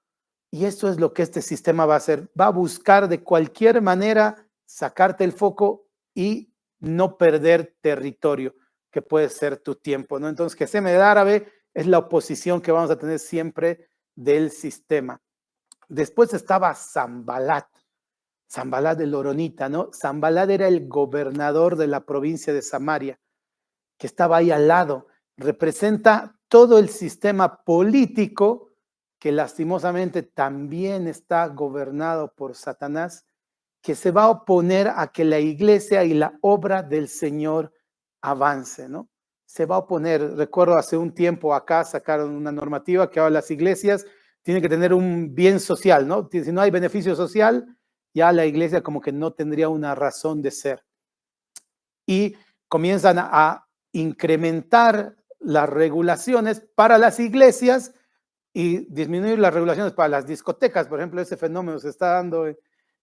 Y eso es lo que este sistema va a hacer. Va a buscar de cualquier manera sacarte el foco y no perder territorio, que puede ser tu tiempo, ¿no? Entonces, Gesem el árabe es la oposición que vamos a tener siempre del sistema. Después estaba Zambalat, Zambalat el Horonita, ¿no? Zambalat era el gobernador de la provincia de Samaria, que estaba ahí al lado. Representa todo el sistema político que lastimosamente también está gobernado por Satanás, que se va a oponer a que la iglesia y la obra del Señor avance, ¿no? Se va a oponer. Recuerdo hace un tiempo acá sacaron una normativa que ahora las iglesias tienen que tener un bien social, ¿no? Si no hay beneficio social, ya la iglesia como que no tendría una razón de ser. Y comienzan a incrementar las regulaciones para las iglesias y disminuir las regulaciones para las discotecas. Por ejemplo, ese fenómeno se está dando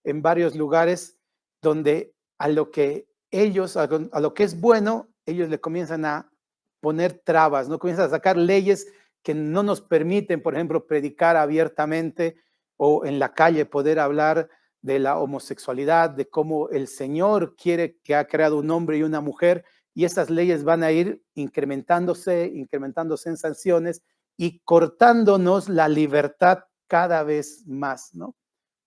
en varios lugares donde a lo que ellos, a lo que es bueno, ellos le comienzan a poner trabas, ¿no? Comienzan a sacar leyes que no nos permiten, por ejemplo, predicar abiertamente o en la calle poder hablar de la homosexualidad, de cómo el Señor quiere que ha creado un hombre y una mujer, y esas leyes van a ir incrementándose en sanciones y cortándonos la libertad cada vez más, ¿no?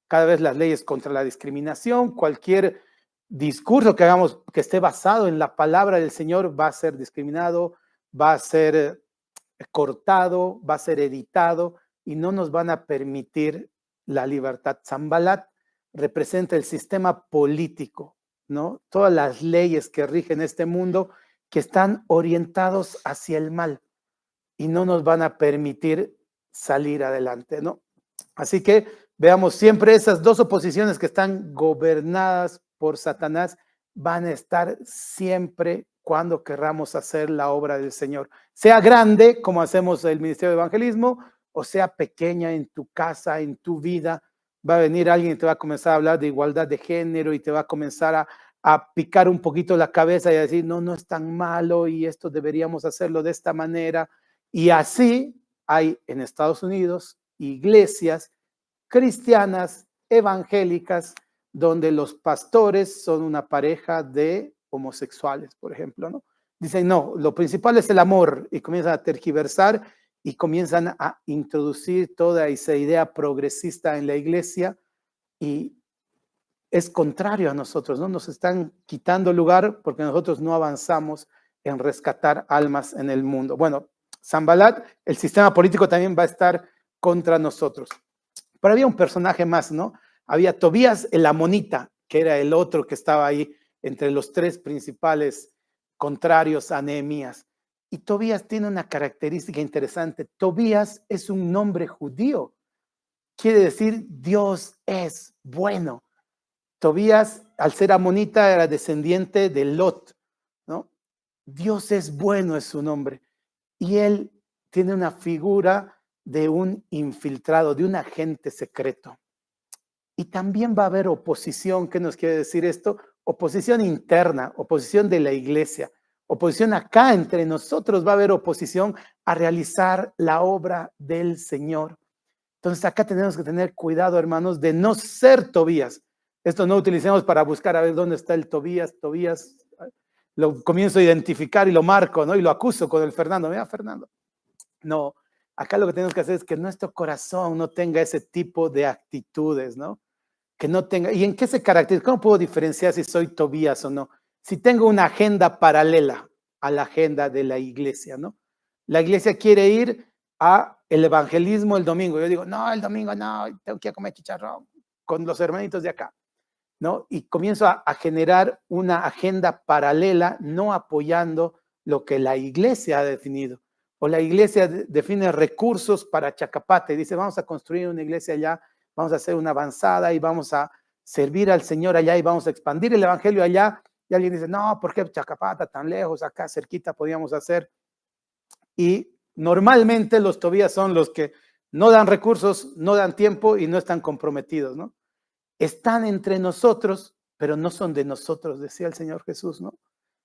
Cada vez las leyes contra la discriminación, cualquier discurso que hagamos que esté basado en la palabra del Señor va a ser discriminado, va a ser cortado, va a ser editado y no nos van a permitir la libertad. Zambalat representa el sistema político, ¿no? Todas las leyes que rigen este mundo que están orientados hacia el mal y no nos van a permitir salir adelante, ¿no? Así que veamos siempre esas dos oposiciones que están gobernadas por Satanás van a estar siempre cuando querramos hacer la obra del Señor. Sea grande, como hacemos el Ministerio de Evangelismo, o sea pequeña en tu casa, en tu vida. Va a venir alguien y te va a comenzar a hablar de igualdad de género y te va a comenzar a picar un poquito la cabeza y a decir, no, no es tan malo y esto deberíamos hacerlo de esta manera. Y así hay en Estados Unidos iglesias cristianas evangélicas donde los pastores son una pareja de homosexuales, por ejemplo, ¿no? Dicen, no, lo principal es el amor y comienzan a tergiversar y comienzan a introducir toda esa idea progresista en la iglesia y es contrario a nosotros, ¿no? Nos están quitando lugar porque nosotros no avanzamos en rescatar almas en el mundo. Bueno, Sanballat, el sistema político también va a estar contra nosotros. Pero había un personaje más, ¿no? Había Tobías el amonita, que era el otro que estaba ahí entre los tres principales contrarios a Nehemías. Y Tobías tiene una característica interesante. Tobías es un nombre judío. Quiere decir Dios es bueno. Tobías, al ser amonita, era descendiente de Lot, ¿no? Dios es bueno es su nombre. Y él tiene una figura de un infiltrado, de un agente secreto. Y también va a haber oposición. ¿Qué nos quiere decir esto? Oposición interna, oposición de la iglesia, oposición acá entre nosotros. Va a haber oposición a realizar la obra del Señor. Entonces acá tenemos que tener cuidado, hermanos, de no ser Tobías. Esto no utilicemos para buscar a ver dónde está el Tobías. Tobías lo comienzo a identificar y lo marco, ¿no? Y lo acuso con el Fernando. Mira, Fernando. No, acá lo que tenemos que hacer es que nuestro corazón no tenga ese tipo de actitudes, ¿no? Que no tenga, ¿y en qué se caracteriza? ¿Cómo puedo diferenciar si soy Tobías o no? Si tengo una agenda paralela a la agenda de la iglesia, ¿no? La iglesia quiere ir a el evangelismo el domingo. Yo digo, no, el domingo no, tengo que ir a comer chicharrón con los hermanitos de acá, ¿no? Y comienzo a generar una agenda paralela, no apoyando lo que la iglesia ha definido. O la iglesia define recursos para Chacapata y dice, vamos a construir una iglesia allá, vamos a hacer una avanzada y vamos a servir al Señor allá y vamos a expandir el evangelio allá. Y alguien dice, no, ¿por qué Chacapata tan lejos? Acá cerquita podíamos hacer. Y normalmente los Tobías son los que no dan recursos, no dan tiempo y no están comprometidos, ¿no? Están entre nosotros, pero no son de nosotros, decía el Señor Jesús, ¿no?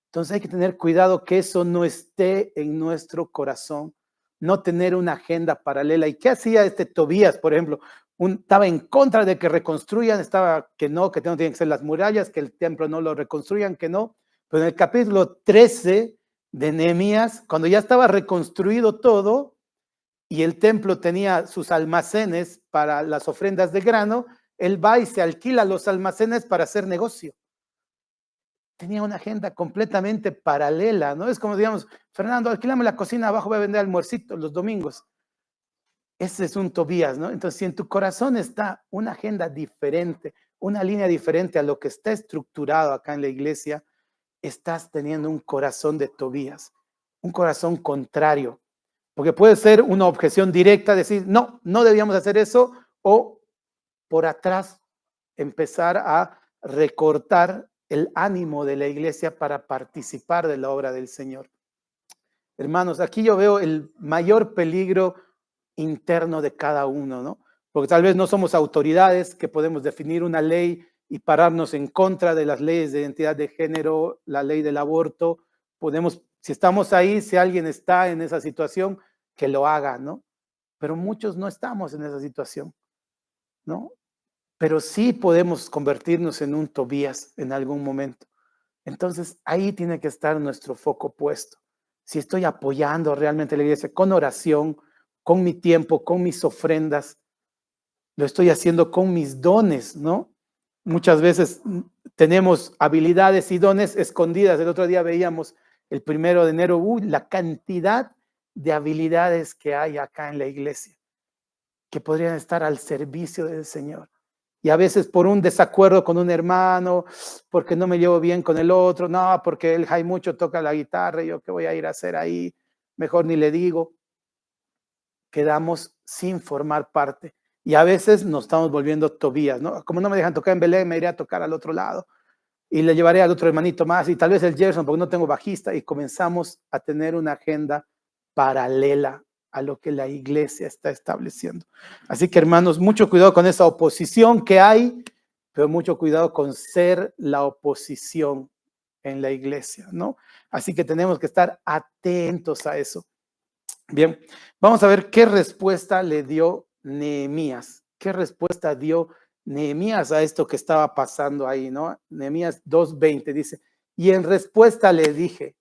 Entonces hay que tener cuidado que eso no esté en nuestro corazón, no tener una agenda paralela. ¿Y qué hacía este Tobías, por ejemplo? Estaba en contra de que reconstruyan, estaba que no tienen que ser las murallas, que el templo no lo reconstruyan, que no. Pero en el capítulo 13 de Nehemías, cuando ya estaba reconstruido todo y el templo tenía sus almacenes para las ofrendas de grano, él va y se alquila los almacenes para hacer negocio. Tenía una agenda completamente paralela, ¿no? Es como digamos, Fernando, alquilame la cocina, abajo voy a vender almuercito los domingos. Ese es un Tobías, ¿no? Entonces, si en tu corazón está una agenda diferente, una línea diferente a lo que está estructurado acá en la iglesia, estás teniendo un corazón de Tobías, un corazón contrario. Porque puede ser una objeción directa, decir, no, no debíamos hacer eso, o por atrás empezar a recortar el ánimo de la iglesia para participar de la obra del Señor. Hermanos, aquí yo veo el mayor peligro interno de cada uno, ¿no? Porque tal vez no somos autoridades que podemos definir una ley y pararnos en contra de las leyes de identidad de género, la ley del aborto. Podemos, si estamos ahí, si alguien está en esa situación, que lo haga, ¿no? Pero muchos no estamos en esa situación, ¿no? Pero sí podemos convertirnos en un Tobías en algún momento. Entonces, ahí tiene que estar nuestro foco puesto. Si estoy apoyando realmente a la iglesia con oración, con mi tiempo, con mis ofrendas, lo estoy haciendo con mis dones, ¿no? Muchas veces tenemos habilidades y dones escondidas. El otro día veíamos el 1 de enero, la cantidad de habilidades que hay acá en la iglesia, que podrían estar al servicio del Señor. Y a veces por un desacuerdo con un hermano, porque no me llevo bien con el otro, no, porque el Jaimucho toca la guitarra, y yo qué voy a ir a hacer ahí, mejor ni le digo. Quedamos sin formar parte. Y a veces nos estamos volviendo Tobías, ¿no? Como no me dejan tocar en Belén, me iré a tocar al otro lado y le llevaré al otro hermanito más y tal vez el Gerson porque no tengo bajista y comenzamos a tener una agenda paralela a lo que la iglesia está estableciendo. Así que hermanos, mucho cuidado con esa oposición que hay pero mucho cuidado con ser la oposición en la iglesia, ¿no? Así que tenemos que estar atentos a eso. Bien, vamos a ver qué respuesta le dio Nehemías. ¿Qué respuesta dio Nehemías a esto que estaba pasando ahí, no? Nehemías 2:20 dice, y en respuesta le dije,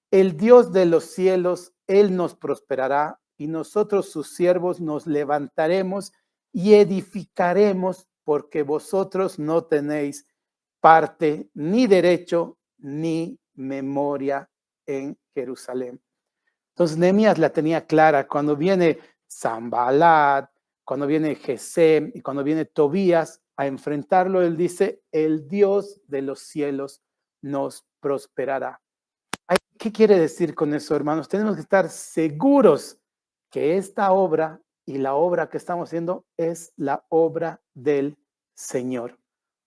el Dios de los cielos, Él nos prosperará y nosotros sus siervos nos levantaremos y edificaremos porque vosotros no tenéis parte ni derecho ni memoria en Jerusalén. Entonces Nehemías la tenía clara. Cuando viene Sanballat, cuando viene Gesem y cuando viene Tobías a enfrentarlo, él dice, el Dios de los cielos nos prosperará. ¿Qué quiere decir con eso, hermanos? Tenemos que estar seguros que esta obra y la obra que estamos haciendo es la obra del Señor.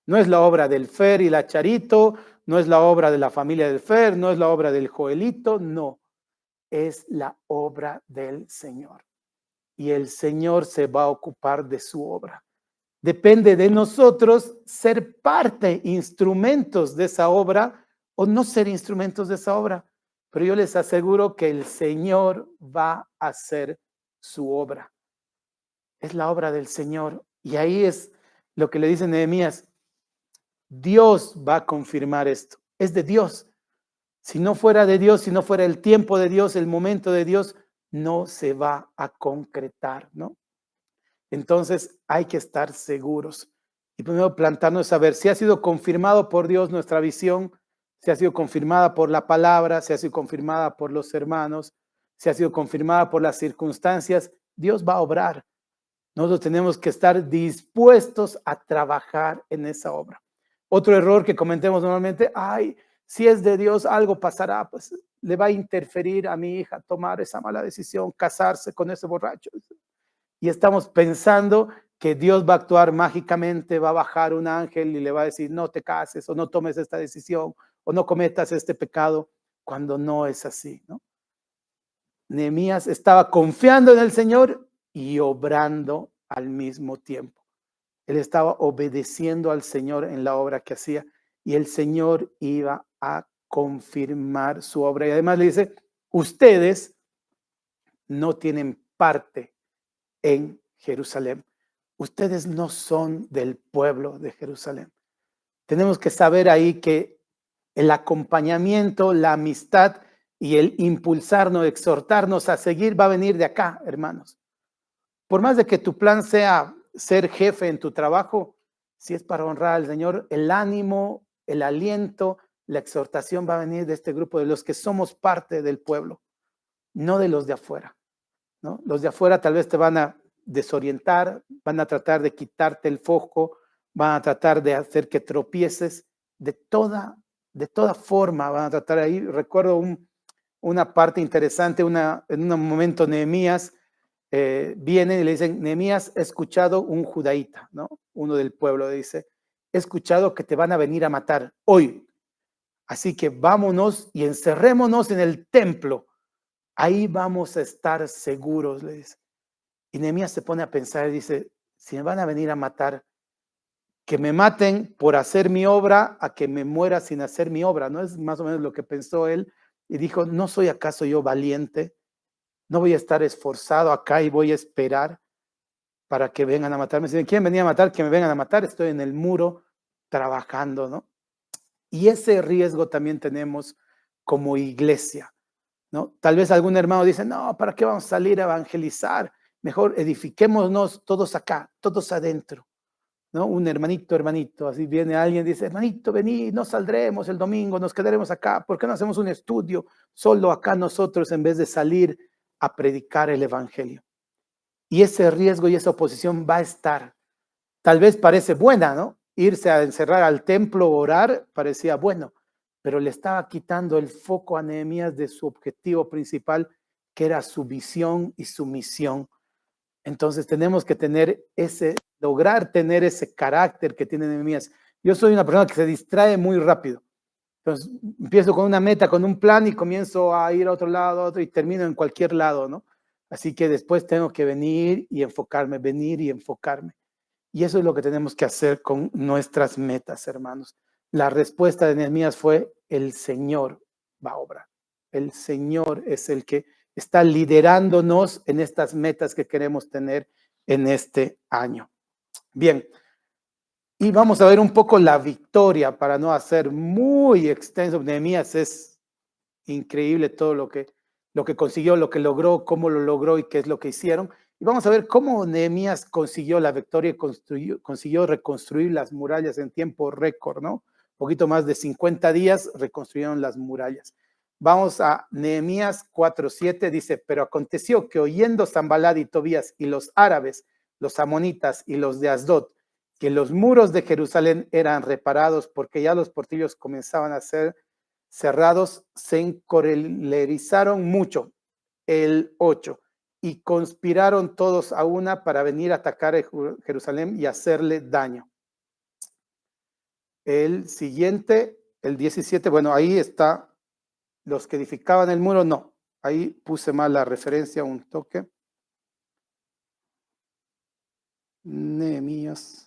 No es la obra del Fer y la Charito, no es la obra de la familia del Fer, no es la obra del Joelito, no. Es la obra del Señor. Y el Señor se va a ocupar de su obra. Depende de nosotros ser parte, instrumentos de esa obra o no ser instrumentos de esa obra. Pero yo les aseguro que el Señor va a hacer su obra. Es la obra del Señor. Y ahí es lo que le dice Nehemías. Dios va a confirmar esto. Es de Dios. Si no fuera de Dios, si no fuera el tiempo de Dios, el momento de Dios, no se va a concretar, ¿no? Entonces hay que estar seguros y primero plantarnos a ver si ha sido confirmado por Dios nuestra visión, si ha sido confirmada por la palabra, si ha sido confirmada por los hermanos, si ha sido confirmada por las circunstancias. Dios va a obrar. Nosotros tenemos que estar dispuestos a trabajar en esa obra. Otro error que cometemos normalmente, si es de Dios, algo pasará, pues le va a interferir a mi hija tomar esa mala decisión, casarse con ese borracho. Y estamos pensando que Dios va a actuar mágicamente, va a bajar un ángel y le va a decir, no te cases o no tomes esta decisión o no cometas este pecado, cuando no es así, ¿no? Nehemías estaba confiando en el Señor y obrando al mismo tiempo. Él estaba obedeciendo al Señor en la obra que hacía y el Señor iba a confirmar su obra. Y además le dice, ustedes no tienen parte en Jerusalén. Ustedes no son del pueblo de Jerusalén. Tenemos que saber ahí que el acompañamiento, la amistad y el impulsarnos, exhortarnos a seguir va a venir de acá, hermanos. Por más de que tu plan sea ser jefe en tu trabajo, si es para honrar al Señor, el ánimo, el aliento, la exhortación va a venir de este grupo, de los que somos parte del pueblo, no de los de afuera, ¿no? Los de afuera tal vez te van a desorientar, van a tratar de quitarte el foco, van a tratar de hacer que tropieces, de toda forma van a tratar ahí. Recuerdo una parte interesante, en un momento Nehemías vienen y le dicen, Nehemías, he escuchado un judaíta, ¿no? Uno del pueblo dice, he escuchado que te van a venir a matar hoy, así que vámonos y encerrémonos en el templo, ahí vamos a estar seguros, le dice. Y Nehemías se pone a pensar y dice, si me van a venir a matar, que me maten por hacer mi obra a que me muera sin hacer mi obra, ¿no? Es más o menos lo que pensó él y dijo, ¿no soy acaso yo valiente? ¿No voy a estar esforzado acá y voy a esperar para que vengan a matarme? Si me quieren venir a matar, que me vengan a matar, estoy en el muro trabajando, ¿no? Y ese riesgo también tenemos como iglesia, ¿no? Tal vez algún hermano dice, no, ¿para qué vamos a salir a evangelizar? Mejor edifiquémonos todos acá, todos adentro, ¿no? Un hermanito, así viene alguien y dice, hermanito, vení, no saldremos el domingo, nos quedaremos acá, ¿por qué no hacemos un estudio solo acá nosotros en vez de salir a predicar el evangelio? Y ese riesgo y esa oposición va a estar. Tal vez parece buena, ¿no? Irse a encerrar al templo, orar, parecía bueno, pero le estaba quitando el foco a Nehemías de su objetivo principal, que era su visión y su misión. Entonces tenemos que lograr tener ese carácter que tiene Nehemías. Yo soy una persona que se distrae muy rápido. Entonces empiezo con una meta, con un plan y comienzo a ir a otro lado, a otro y termino en cualquier lado, ¿no? Así que después tengo que venir y enfocarme. Y eso es lo que tenemos que hacer con nuestras metas, hermanos. La respuesta de Nehemías fue: el Señor va a obrar. El Señor es el que está liderándonos en estas metas que queremos tener en este año. Bien, y vamos a ver un poco la victoria para no hacer muy extenso. Nehemías es increíble todo lo que consiguió, lo que logró, cómo lo logró y qué es lo que hicieron. Y vamos a ver cómo Nehemías consiguió la victoria y consiguió reconstruir las murallas en tiempo récord, ¿no? Un poquito más de 50 días reconstruyeron las murallas. Vamos a Nehemías 4:7, dice: pero aconteció que oyendo Sanballat y Tobías y los árabes, los amonitas y los de Asdod, que los muros de Jerusalén eran reparados porque ya los portillos comenzaban a ser cerrados, se encolerizaron mucho, el 8, y conspiraron todos a una para venir a atacar a Jerusalén y hacerle daño. El siguiente, el 17, bueno, ahí está, los que edificaban el muro, no, ahí puse mal la referencia, un toque. Nehemías.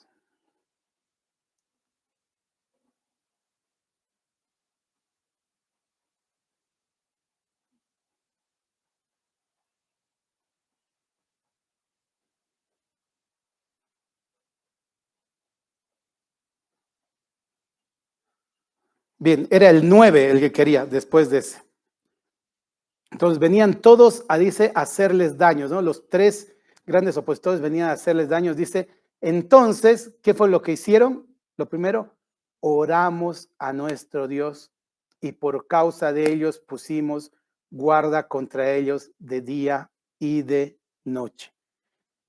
Bien, era el 9 el que quería después de ese. Entonces venían todos a, dice, hacerles daños, ¿no? Los tres grandes opositores venían a hacerles daños, dice. Entonces, ¿qué fue lo que hicieron? Lo primero, oramos a nuestro Dios y por causa de ellos pusimos guarda contra ellos de día y de noche.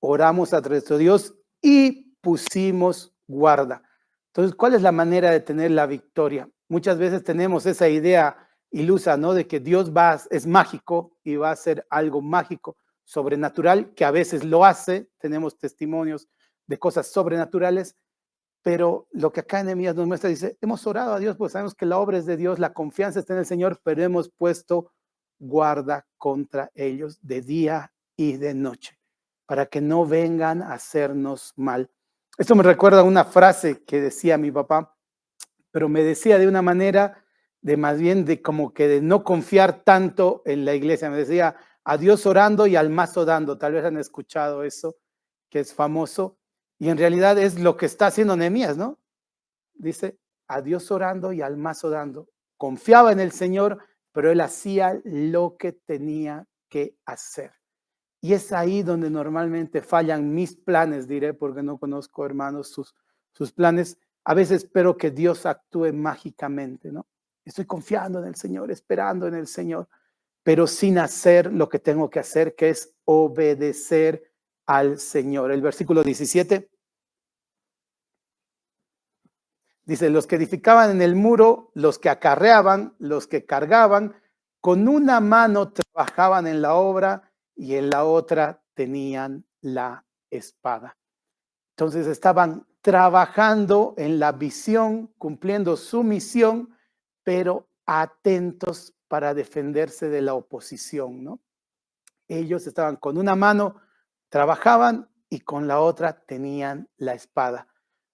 Oramos a nuestro Dios y pusimos guarda. Entonces, ¿cuál es la manera de tener la victoria? Muchas veces tenemos esa idea ilusa, ¿no? De que Dios es mágico y va a hacer algo mágico, sobrenatural, que a veces lo hace. Tenemos testimonios de cosas sobrenaturales, pero lo que acá Nehemías nos muestra, dice: hemos orado a Dios, pues sabemos que la obra es de Dios, la confianza está en el Señor, pero hemos puesto guarda contra ellos de día y de noche, para que no vengan a hacernos mal. Esto me recuerda a una frase que decía mi papá, pero me decía de una manera de más bien de como que de no confiar tanto en la iglesia. Me decía: a Dios orando y al mazo dando. Tal vez han escuchado eso, que es famoso. Y en realidad es lo que está haciendo Nehemías, ¿no? Dice: a Dios orando y al mazo dando. Confiaba en el Señor, pero él hacía lo que tenía que hacer. Y es ahí donde normalmente fallan mis planes, diré, porque no conozco, hermanos, sus planes. A veces espero que Dios actúe mágicamente, ¿no? Estoy confiando en el Señor, esperando en el Señor, pero sin hacer lo que tengo que hacer, que es obedecer al Señor. El versículo 17 dice: los que edificaban en el muro, los que acarreaban, los que cargaban, con una mano trabajaban en la obra y en la otra tenían la espada. Entonces estaban trabajando en la visión, cumpliendo su misión, pero atentos para defenderse de la oposición, ¿no? Ellos estaban con una mano, trabajaban y con la otra tenían la espada.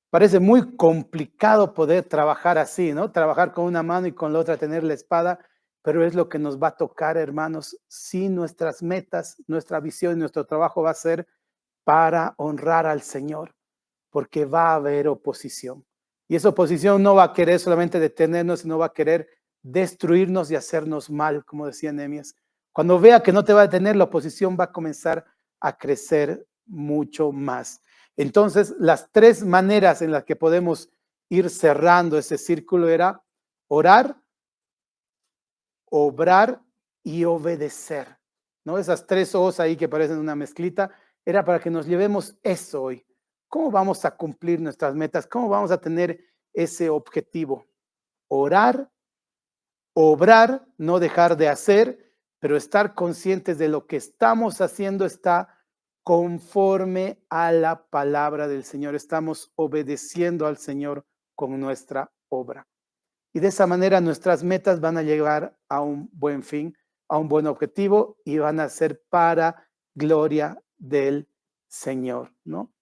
Parece muy complicado poder trabajar así, ¿no? Trabajar con una mano y con la otra tener la espada, pero es lo que nos va a tocar, hermanos, si nuestras metas, nuestra visión y nuestro trabajo va a ser para honrar al Señor, porque va a haber oposición. Y esa oposición no va a querer solamente detenernos, sino va a querer destruirnos y hacernos mal, como decía Nehemías. Cuando vea que no te va a detener, la oposición va a comenzar a crecer mucho más. Entonces, las tres maneras en las que podemos ir cerrando ese círculo era orar, obrar y obedecer, ¿no? Esas tres O's ahí que parecen una mezclita, era para que nos llevemos eso hoy. ¿Cómo vamos a cumplir nuestras metas? ¿Cómo vamos a tener ese objetivo? Orar, obrar, no dejar de hacer, pero estar conscientes de lo que estamos haciendo está conforme a la palabra del Señor. Estamos obedeciendo al Señor con nuestra obra. Y de esa manera nuestras metas van a llegar a un buen fin, a un buen objetivo y van a ser para gloria del Señor, ¿no?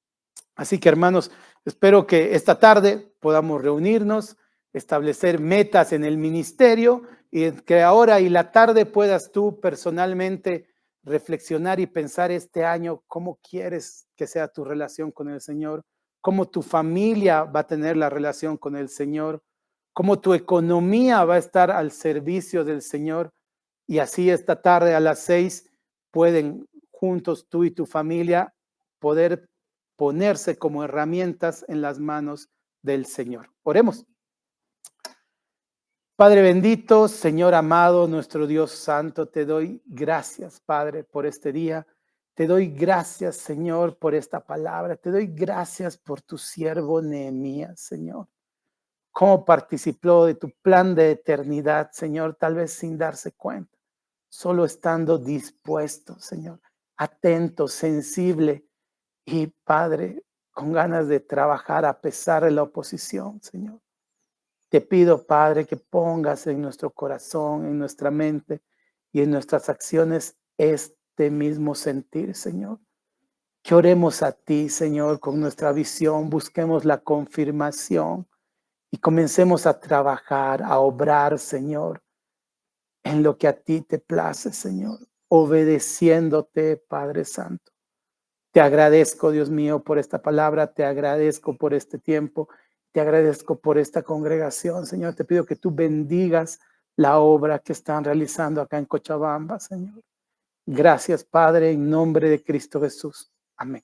Así que, hermanos, espero que esta tarde podamos reunirnos, establecer metas en el ministerio y que ahora y la tarde puedas tú personalmente reflexionar y pensar este año cómo quieres que sea tu relación con el Señor, cómo tu familia va a tener la relación con el Señor, cómo tu economía va a estar al servicio del Señor. Y así esta tarde a las 6 pueden juntos tú y tu familia poder ponerse como herramientas en las manos del Señor. Oremos. Padre bendito, Señor amado, nuestro Dios santo, te doy gracias, Padre, por este día. Te doy gracias, Señor, por esta palabra. Te doy gracias por tu siervo Nehemías, Señor. Cómo participó de tu plan de eternidad, Señor, tal vez sin darse cuenta, solo estando dispuesto, Señor, atento, sensible y, Padre, con ganas de trabajar a pesar de la oposición, Señor. Te pido, Padre, que pongas en nuestro corazón, en nuestra mente y en nuestras acciones este mismo sentir, Señor. Que oremos a ti, Señor, con nuestra visión, busquemos la confirmación y comencemos a trabajar, a obrar, Señor, en lo que a ti te place, Señor, obedeciéndote, Padre Santo. Te agradezco, Dios mío, por esta palabra, te agradezco por este tiempo, te agradezco por esta congregación, Señor. Te pido que tú bendigas la obra que están realizando acá en Cochabamba, Señor. Gracias, Padre, en nombre de Cristo Jesús. Amén.